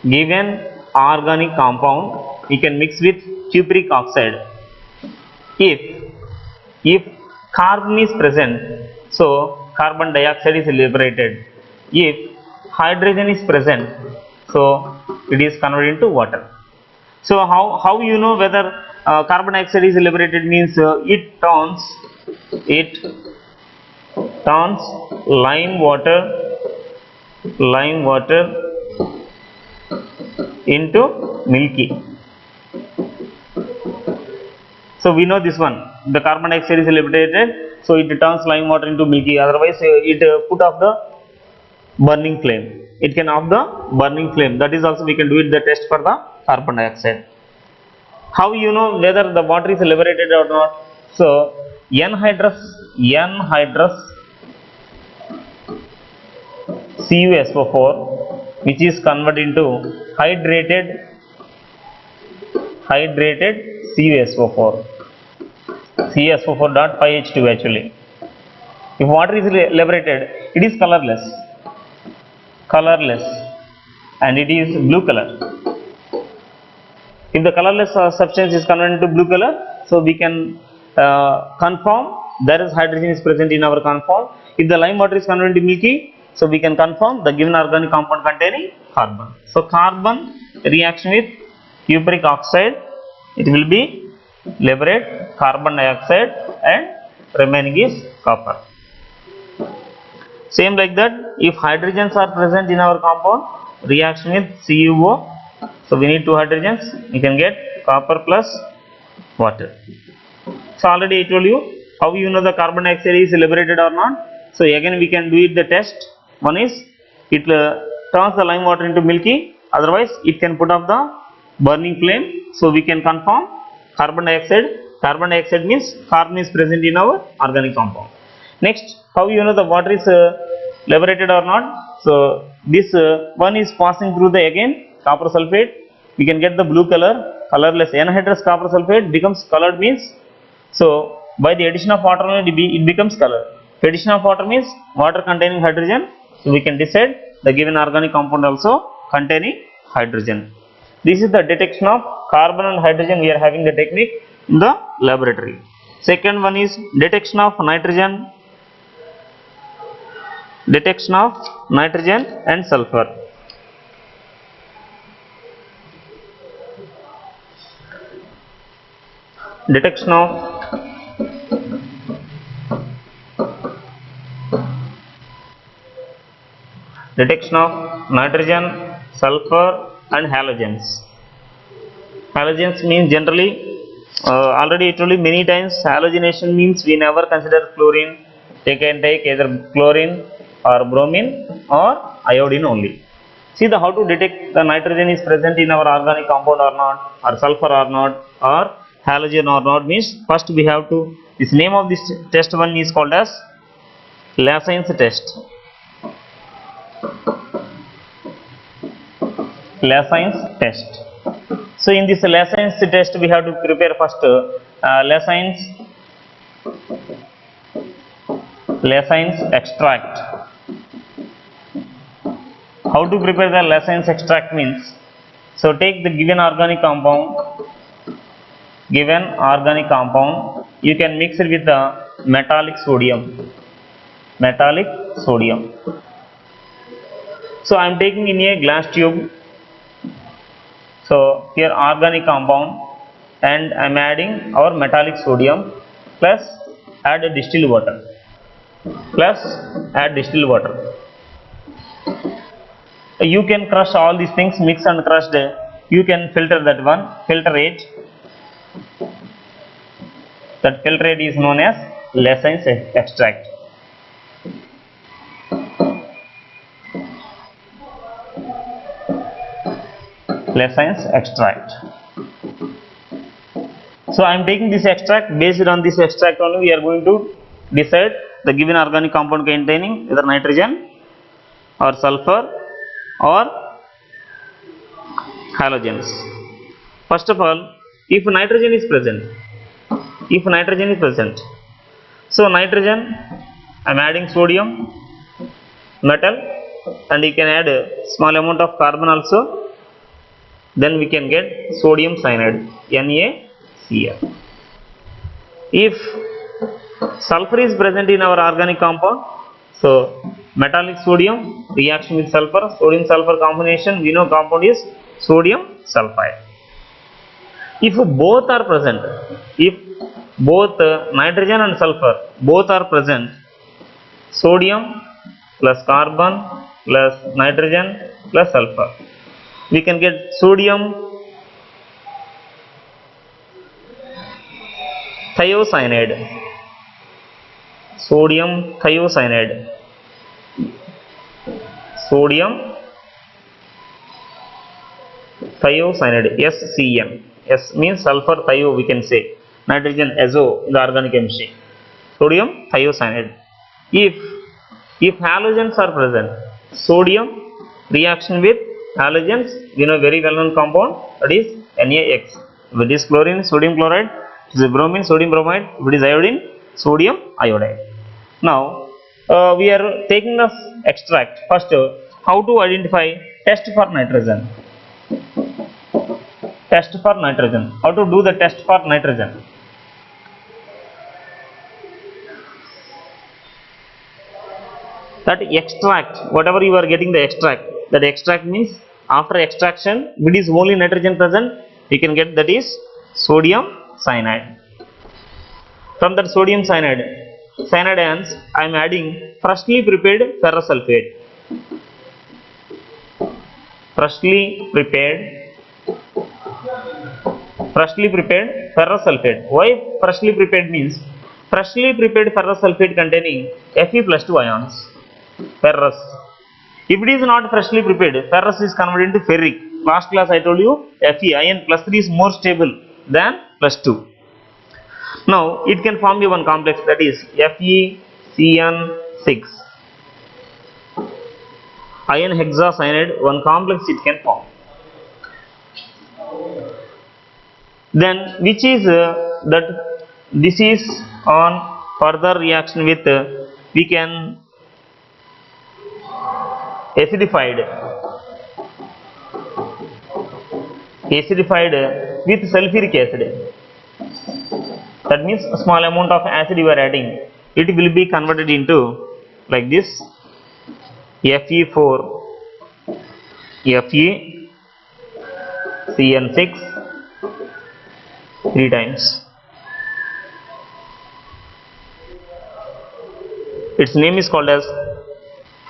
given organic compound we can mix with cupric oxide. If carbon is present, so carbon dioxide is liberated. If hydrogen is present, so it is converted into water. So how you know whether carbon dioxide is liberated means it turns lime water into milky. So we know this one, the carbon dioxide is liberated, so it turns lime water into milky, otherwise it put off the burning flame. It can off the burning flame. That is also we can do it the test for the carbon dioxide. How you know whether the water is liberated or not? So anhydrous CuSO4, which is converted into hydrated CuSO4, CuSO4.5H2 actually. If water is liberated, it is colorless and it is blue color. If the colorless substance is converted into blue color, so we can confirm there is hydrogen is present in our compound. If the lime water is converted into milky, so we can confirm the given organic compound containing carbon. So carbon reaction with cupric oxide, it will be liberate carbon dioxide and remaining is copper. Same like that, if hydrogens are present in our compound, reaction with CuO, so we need two hydrogens, you can get copper plus water. So already I told you how you know the carbon dioxide is liberated or not. So again we can do it the test. One is it turns the lime water into milky, otherwise it can put off the burning flame. So we can confirm carbon dioxide. Carbon dioxide means carbon is present in our organic compound. Next, how you know the water is liberated or not? So this one is passing through the again copper sulfate. We can get the blue color, colorless. Anhydrous copper sulfate becomes colored means, so by the addition of water only it becomes color. Addition of water means water containing hydrogen, so we can decide the given organic compound also containing hydrogen. This is the detection of carbon and hydrogen. We are having the technique in the laboratory. Second one is detection of nitrogen and sulfur. Detection of nitrogen, sulfur and halogens. Halogens means generally already I told you many times, halogenation means we never consider chlorine. They can take either chlorine or bromine or iodine only. See the how to detect the nitrogen is present in our organic compound or not, or sulfur or not, or halogen or not means first we have to, this name of this test one is called as Lassen's test. Lassen's test. So in this Lassen's test we have to prepare first Lassen's extract. How to prepare the Lassen's extract means, so take the given organic compound, you can mix it with the metallic sodium. So I am taking in a glass tube, so here organic compound and I am adding our metallic sodium plus add distilled water. You can crush all these things, mix and crush, you can filter that one, filter rate. That filter rate is known as Lassen's extract. Lassen's extract. So I am taking this extract, based on this extract only we are going to decide the given organic compound containing either nitrogen or sulfur or halogens. First of all, if nitrogen is present, so nitrogen I am adding sodium, metal, and you can add a small amount of carbon also, then we can get sodium cyanide, NaCl. If sulfur is present in our organic compound, so metallic sodium reaction with sulfur, sodium sulfur combination, we know compound is sodium sulfide. If both are present, if both nitrogen and sulfur both are present, sodium plus carbon plus nitrogen plus sulfur, we can get sodium thiocyanide. Sodium thiocyanide, SCN, S means sulfur thio, we can say. Nitrogen azo in the organic chemistry. Sodium thiocyanide. If halogens are present, sodium reaction with halogens, we know very well known compound, that is NaX. If it is chlorine, sodium chloride. If it is bromine, sodium bromide. If it is iodine, sodium iodide. Now we are taking the extract. First, how to identify test for nitrogen? Test for nitrogen. How to do the test for nitrogen? That extract, whatever you are getting the extract, that extract means after extraction, if it is only nitrogen present, you can get, that is sodium cyanide. From that sodium cyanide ions, I am adding freshly prepared ferrous sulfate. Freshly prepared ferrous sulfate. Why freshly prepared means? Freshly prepared ferrous sulfate containing Fe+2 ions. Ferrous. If it is not freshly prepared, ferrous is converted into ferric. Last class I told you Fe, ion +3 is more stable than +2. Now it can form a one complex, that is FeCN6. Iron hexacyanide, one complex it can form. Then which is that this is on further reaction with we can acidified with sulfuric acid. That means a small amount of acid you are adding, it will be converted into like this Fe4 FeCN6 3 times. Its name is called as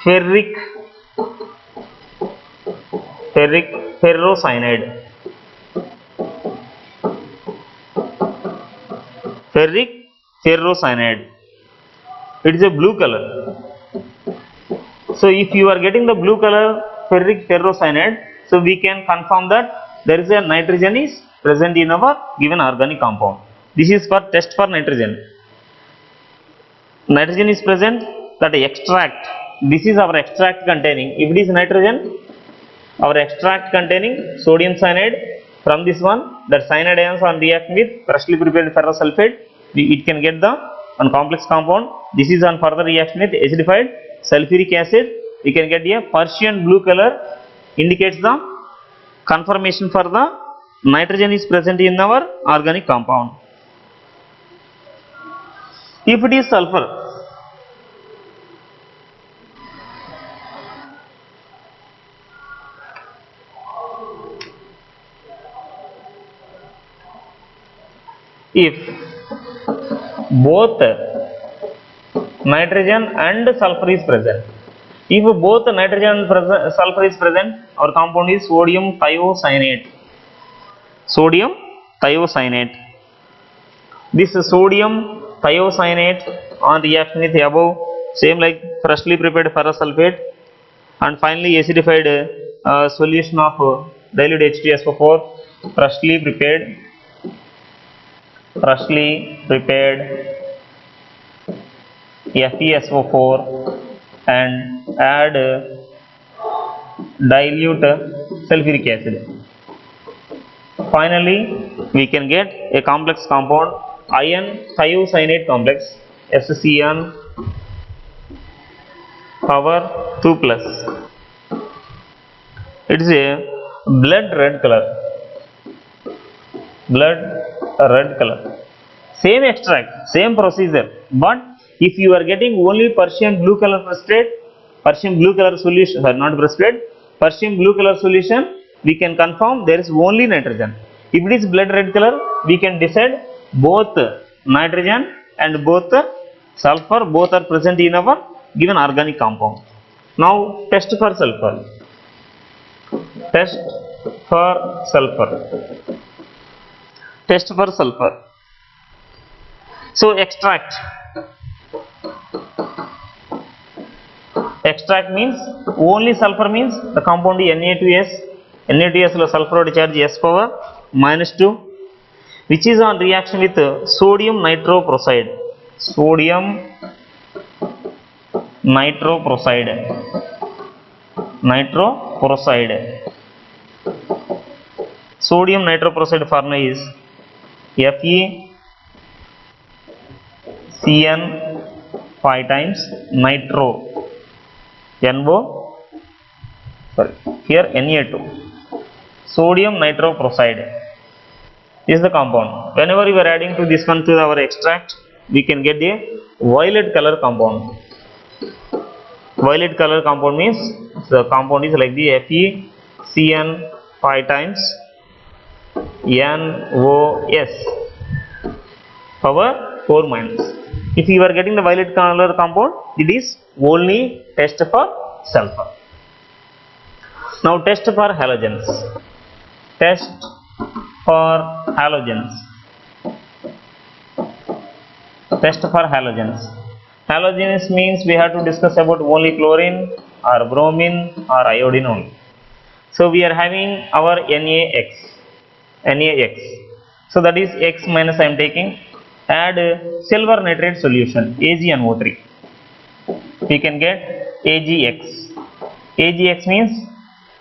ferrocyanide. Ferrocyanide. It is a blue color. So if you are getting the blue color ferric ferrocyanide, so we can confirm that there is a nitrogen is present in our given organic compound. This is for test for nitrogen. Nitrogen is present, that extract, this is our extract containing, if it is nitrogen, our extract containing sodium cyanide, from this one, that cyanide ions on reaction with freshly prepared ferrous sulfate, it can get the one complex compound. This is on further reaction with acidified sulfuric acid, we can get a Persian blue color, indicates the confirmation for the nitrogen is present in our organic compound. If it is sulfur, if both nitrogen and sulfur is present, if both nitrogen and sulfur is present, our compound is sodium thiocyanate. Sodium thiocyanate. This sodium thiocyanate on reaction with above, same like freshly prepared ferrous sulfate, and finally acidified solution of dilute H2SO4, freshly prepared FeSO4 and add dilute sulfuric acid. Finally we can get a complex compound, iron thiocyanate complex, SCN power 2 plus. It is a blood red color. Same extract, same procedure, but if you are getting only Persian blue color precipitate, Persian blue color solution, not precipitate, Persian blue color solution, we can confirm there is only nitrogen. If it is blood red color, we can decide both nitrogen and both sulfur, both are present in our given organic compound. Now test for sulfur. Test for sulfur. Test for sulfur. So extract. Extract means only sulfur, means the compound is Na2S. Na2S lo sulfur charge S power -2. which is on reaction with sodium nitroprusside. Sodium nitroprusside. Nitroprusside. Sodium nitroprusside formula is FeCN 5 times nitro NO, sorry, here Na2. Sodium nitroprusside is the compound. Whenever you are adding to this one to our extract, we can get a violet color compound. Violet color compound means the compound is like the FeCN 5 times NOS power 4 minus. If you are getting the violet color compound, it is only test for sulfur. Now test for halogens. Test for halogens. Test for halogens. Halogens means we have to discuss about only chlorine or bromine or iodine only. So we are having our NaX. NaX. So that is X minus I am taking. Add silver nitrate solution AgNO3. We can get AgX. AgX means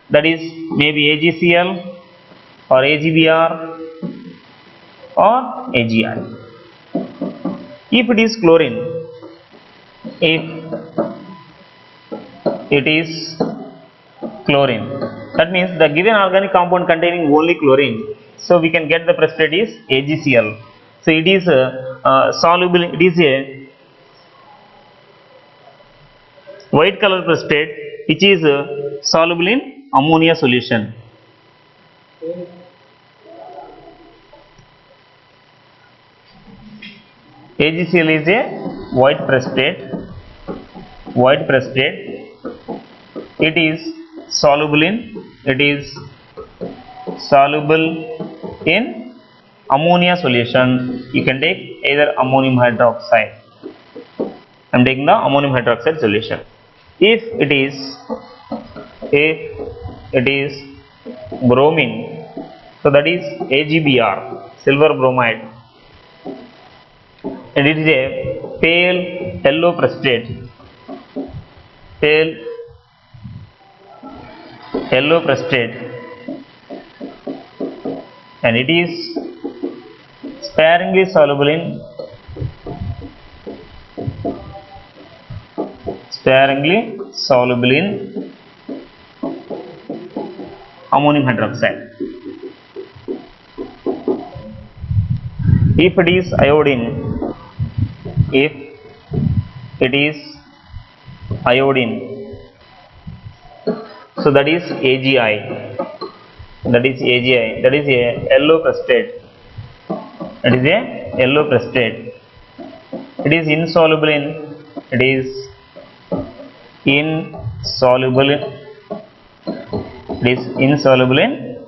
that is maybe AgCl or AgBr or AgI. If it is chlorine, if it is chlorine, that means the given organic compound containing only chlorine, so we can get the precipitate is AgCl. So it is soluble, it is a white color precipitate which is soluble in ammonia solution. AgCl is a white precipitate. White precipitate. It is soluble in ammonia solution. You can take either ammonium hydroxide. I am taking the ammonium hydroxide solution. If it is bromine, so that is AgBr, silver bromide, and it is a pale yellow precipitate. Pale yellow precipitate, and it is sparingly soluble in ammonium hydroxide. If it is iodine, so that is AgI. That is a yellow precipitate. It is a yellow precipitate. It is insoluble in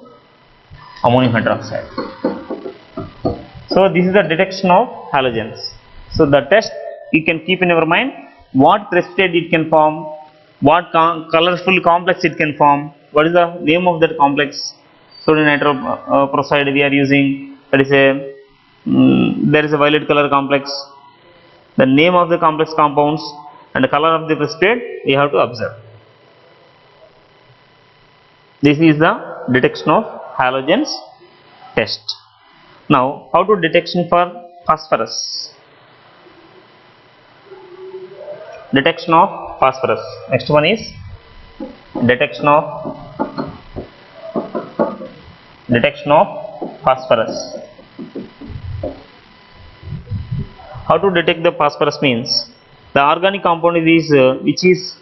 ammonium hydroxide. So this is the detection of halogens. So the test you can keep in your mind, what precipitate it can form, what colorful complex it can form, what is the name of that complex. Sodium nitroprusside we are using, that is there is a violet color complex. The name of the complex compounds and the color of the precipitate we have to observe. This is the detection of halogens test. Now how to detection for phosphorus. Detection of phosphorus. Next one is detection of phosphorus. How to detect the phosphorus means the organic compound is which is,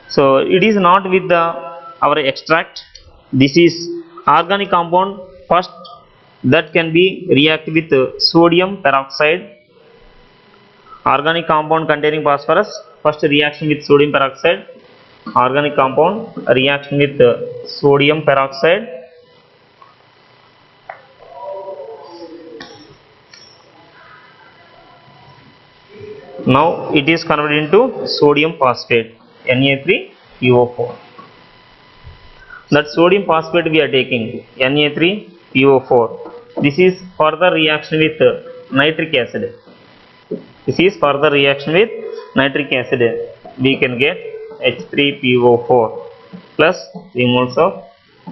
so it is not with our extract. This is organic compound first that can be react with sodium peroxide. Organic compound containing phosphorus, first reaction with sodium peroxide. Organic compound reaction with sodium peroxide. Now it is converted into sodium phosphate, Na3PO4. That sodium phosphate we are taking, Na3PO4. This is further reaction with nitric acid. This is further reaction with nitric acid. We can get H3PO4 plus 3 moles of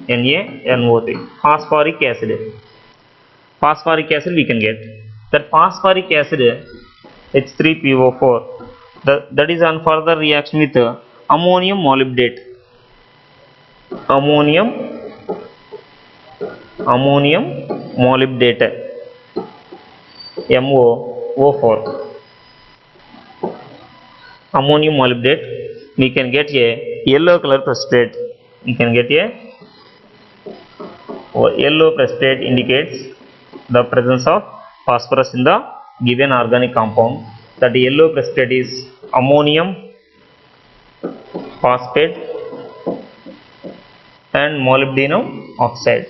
NaNO3. Phosphoric acid. Phosphoric acid we can get. That phosphoric acid H3PO4 that is on further reaction with ammonium molybdate. Ammonium molybdate, MoO4. Ammonium molybdate, we can get a yellow color precipitate. We can get a yellow precipitate indicates the presence of phosphorus in the given organic compound. That yellow precipitate is ammonium phosphate and molybdenum oxide.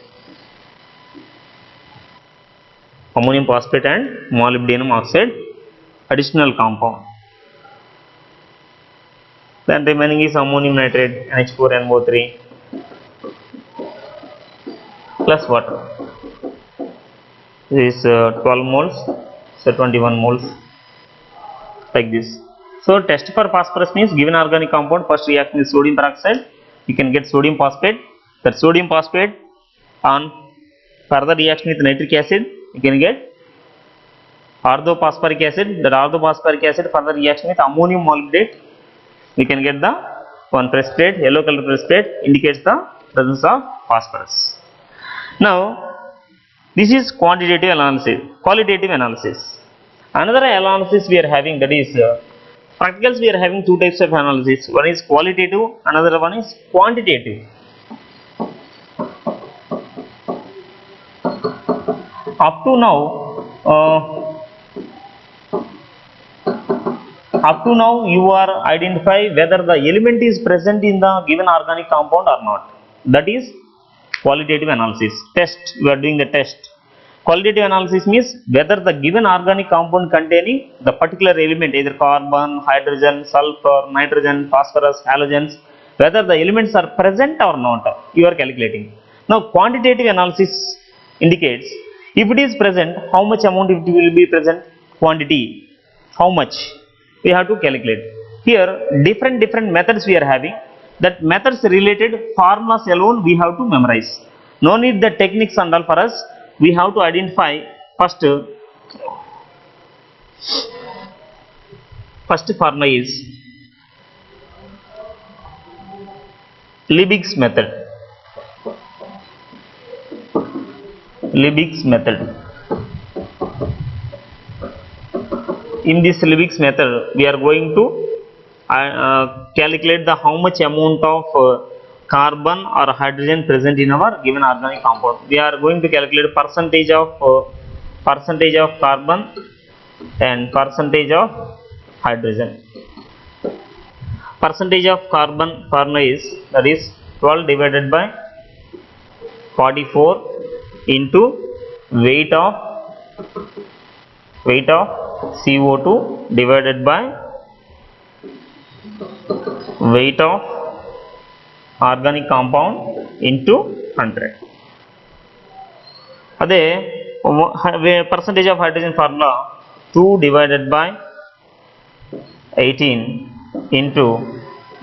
Ammonium phosphate and molybdenum oxide additional compound. Then remaining is ammonium nitrate NH4NO3 plus water. This is 12 moles, so 21 moles like this. So test for phosphorus means given organic compound first reaction with sodium peroxide, you can get sodium phosphate. That sodium phosphate on further reaction with nitric acid, you can get orthophosphoric acid. That orthophosphoric acid further reaction with ammonium molybdate, we can get the one precipitate, yellow color precipitate indicates the presence of phosphorus. Now this is quantitative analysis. Qualitative analysis. Another analysis we are having, that is practicals, we are having two types of analysis. One is qualitative, another one is quantitative. Up to now you are identify whether the element is present in the given organic compound or not. That is qualitative analysis. Test, you are doing the test. Qualitative analysis means whether the given organic compound containing the particular element, either carbon, hydrogen, sulfur, nitrogen, phosphorus, halogens, whether the elements are present or not, you are calculating. Now quantitative analysis indicates if it is present, how much amount it will be present, quantity, how much we have to calculate. Here different methods we are having. That methods related formulas alone we have to memorize. No need the techniques and all for us. We have to identify first formula is Liebig's method. Liebig's method. In this Liebig's method, we are going to calculate the how much amount of carbon or hydrogen present in our given organic compound. We are going to calculate percentage of carbon and percentage of hydrogen. Percentage of carbon formula is, that is 12 divided by 44 into weight of CO2 divided by weight of organic compound into 100. Ade percentage of hydrogen formula 2 divided by 18 into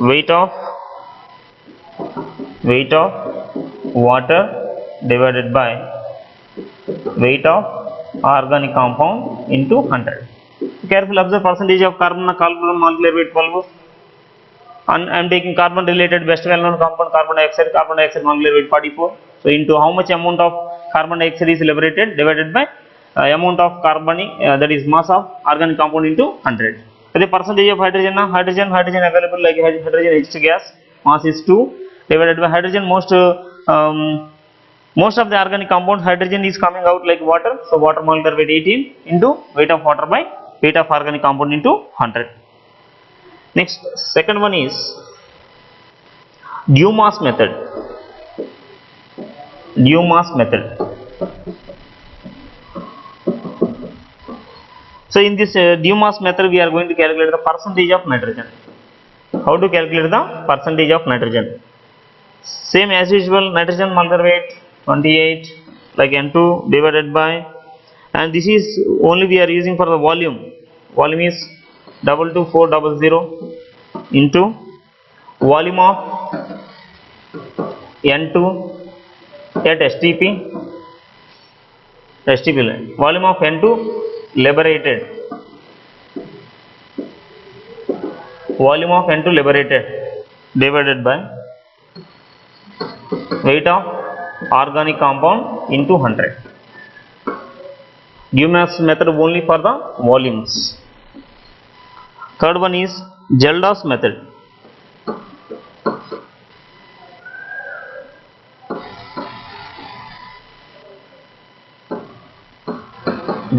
weight of water divided by weight of organic compound into 100. Carefully observe percentage of carbon molecular weight 12. And I am taking carbon related best well known compound carbon dioxide molecular weight 44. So into how much amount of carbon dioxide is liberated divided by amount of carbon, that is mass of organic compound into 100. So the percentage of hydrogen available like hydrogen H2 gas, mass is 2 divided by hydrogen, most of the organic compound hydrogen is coming out like water, so water molecular weight 18 into weight of water by weight of organic compound into 100. Next, second one is Dumas method. So in this Dumas method, we are going to calculate the percentage of nitrogen. How to calculate the percentage of nitrogen? Same as usual, nitrogen molecular weight 28 like N2 divided by, and this is only we are using for the volume. Volume is 22400 into volume of N2 at STP volume of N2 liberated, volume of N2 liberated divided by weight of organic compound into 100. Give mass method only for the volumes. Third one is Geldas method.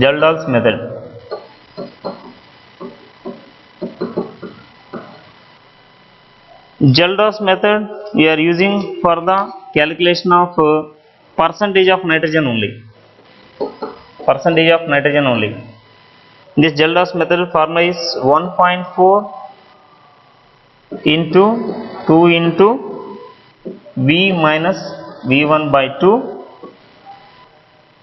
Geldas method. Geldas method we are using for the calculation of percentage of nitrogen only. Percentage of nitrogen only. This Geldas method formula is 1.4 into 2 into V minus V1 by 2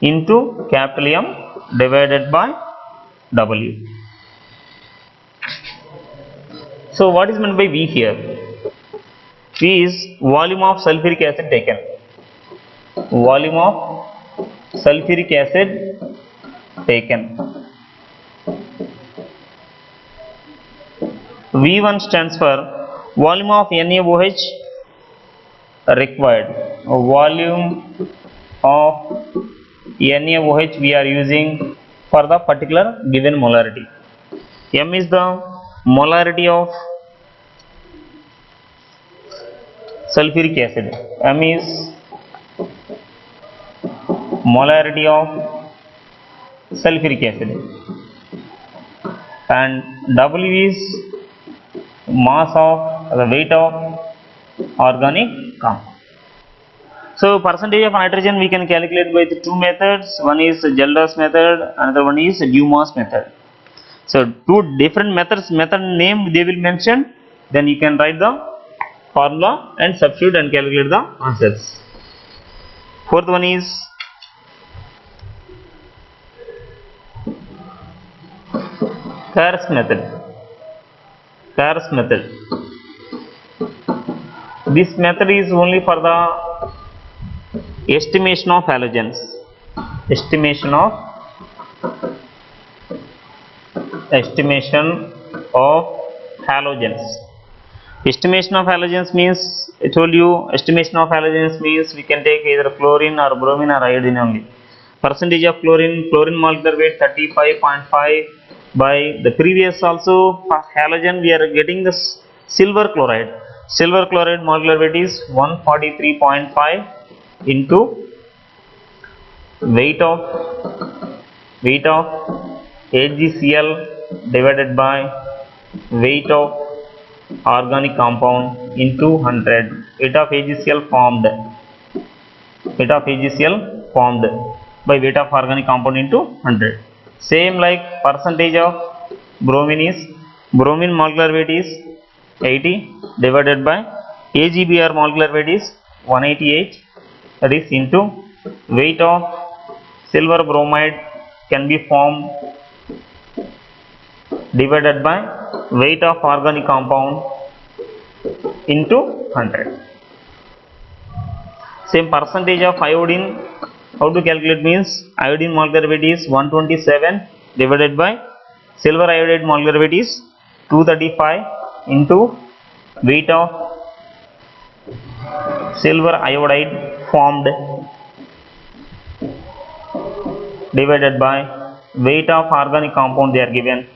into capital M divided by W. So what is meant by V here? V is volume of sulfuric acid taken. Volume of sulfuric acid taken. V1 stands for volume of NaOH required. Volume of NaOH we are using for the particular given molarity. M is the molarity of sulfuric acid. M is molarity of sulfuric acid, and W is mass of the weight of organic compound. So percentage of nitrogen we can calculate by the two methods. One is Geldas method, another one is Dumas method. So two different methods, method name they will mention, then you can write the formula and substitute and calculate the answers. Fourth one is Carr's method. Carr's method. This method is only for the estimation of halogens. Estimation of halogens. Estimation of halogens means, I told you, estimation of halogens means we can take either chlorine or bromine or iodine only. Percentage of chlorine molecular weight 35.5. By the previous also halogen we are getting this silver chloride. Silver chloride molecular weight is 143.5 into weight of AgCl divided by weight of organic compound into 100. Weight of AgCl formed. Weight of AgCl formed by weight of organic compound into 100. Same like percentage of bromine molecular weight is 80 divided by AgBr molecular weight is 188, that is into weight of silver bromide can be formed divided by weight of organic compound into 100. Same percentage of iodine, how to calculate means iodine molecular weight is 127 divided by silver iodide molecular weight is 235 into weight of silver iodide formed divided by weight of organic compound they are given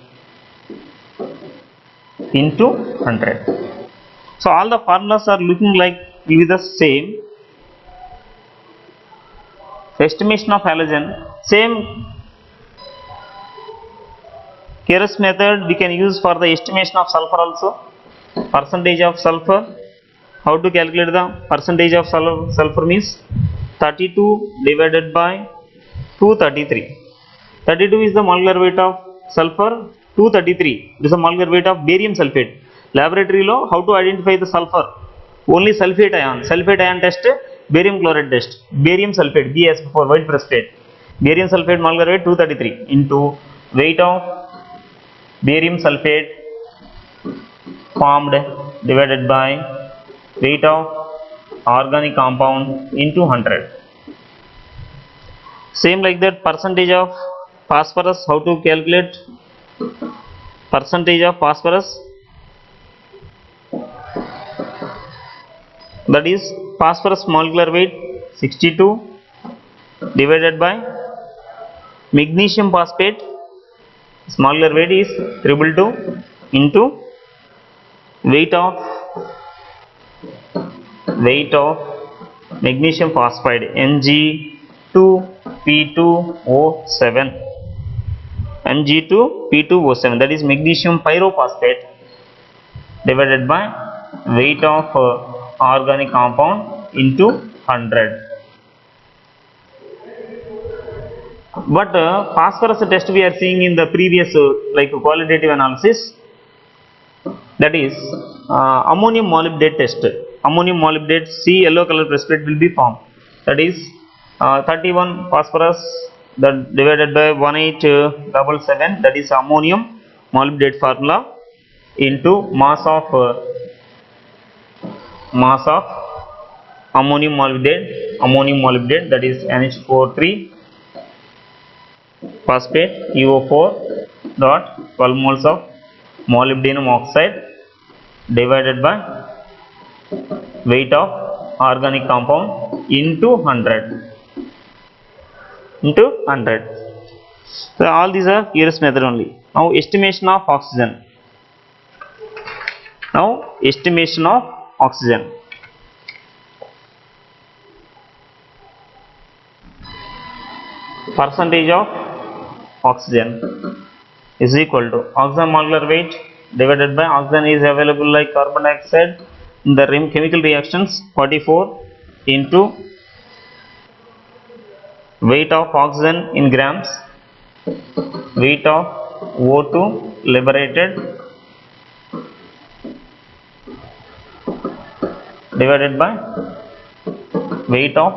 into 100. So all the formulas are looking like will be the same. Estimation of halogen, same Carr's method we can use for the estimation of sulfur also. Percentage of sulfur, how to calculate the percentage of sulfur means 32 divided by 233. 32 is the molecular weight of sulfur, 233 is the molecular weight of barium sulfate. Laboratory lo how to identify the sulfur? Only sulfate ion test barium chloride test. Barium sulfate, BS for white precipitate. Barium sulfate molecular weight 233 into weight of barium sulfate formed divided by weight of organic compound into 100. Same like that, percentage of phosphorus, how to calculate percentage of phosphorus? That is phosphorus molecular weight 62 divided by magnesium phosphate molecular weight is 222 into weight of magnesium phosphide Mg2P2O7 Mg2P2O7, that is magnesium pyrophosphate divided by weight of organic compound into 100. But phosphorus test we are seeing in the previous like qualitative analysis, that is ammonium molybdate test. Ammonium molybdate, see yellow color precipitate will be formed, that is 31 phosphorus that divided by 1877, that is ammonium molybdate formula, into mass of ammonium molybdate, that is NH43 phosphate UO4 dot 12 moles of molybdenum oxide divided by weight of organic compound into 100. So all these are Pierce method only. Now estimation of oxygen. Percentage of oxygen is equal to oxygen molecular weight divided by oxygen is available like carbon dioxide in the chemical reactions 44 into weight of oxygen in grams, weight of O2 liberated divided by weight of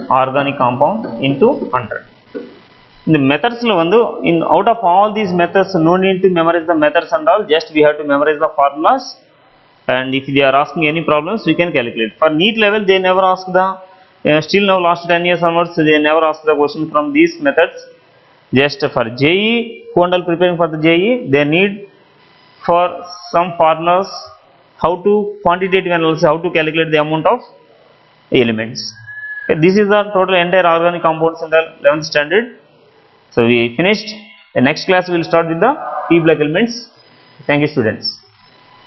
organic compound into 100. In the methods lo vandu, in out of all these methods, no need to memorize the methods and all, just we have to memorize the formulas, and if they are asking any problems we can calculate. For NEET level they never ask the still now last 10 years onwards they never ask the question from these methods. Just for JEE, who and all preparing for the JEE, they need for some formulas, how to quantitative analysis, how to calculate the amount of elements. Okay, this is the total entire organic compounds in the 11th standard. So we finished. The next class we will start with the P block elements. Thank you students.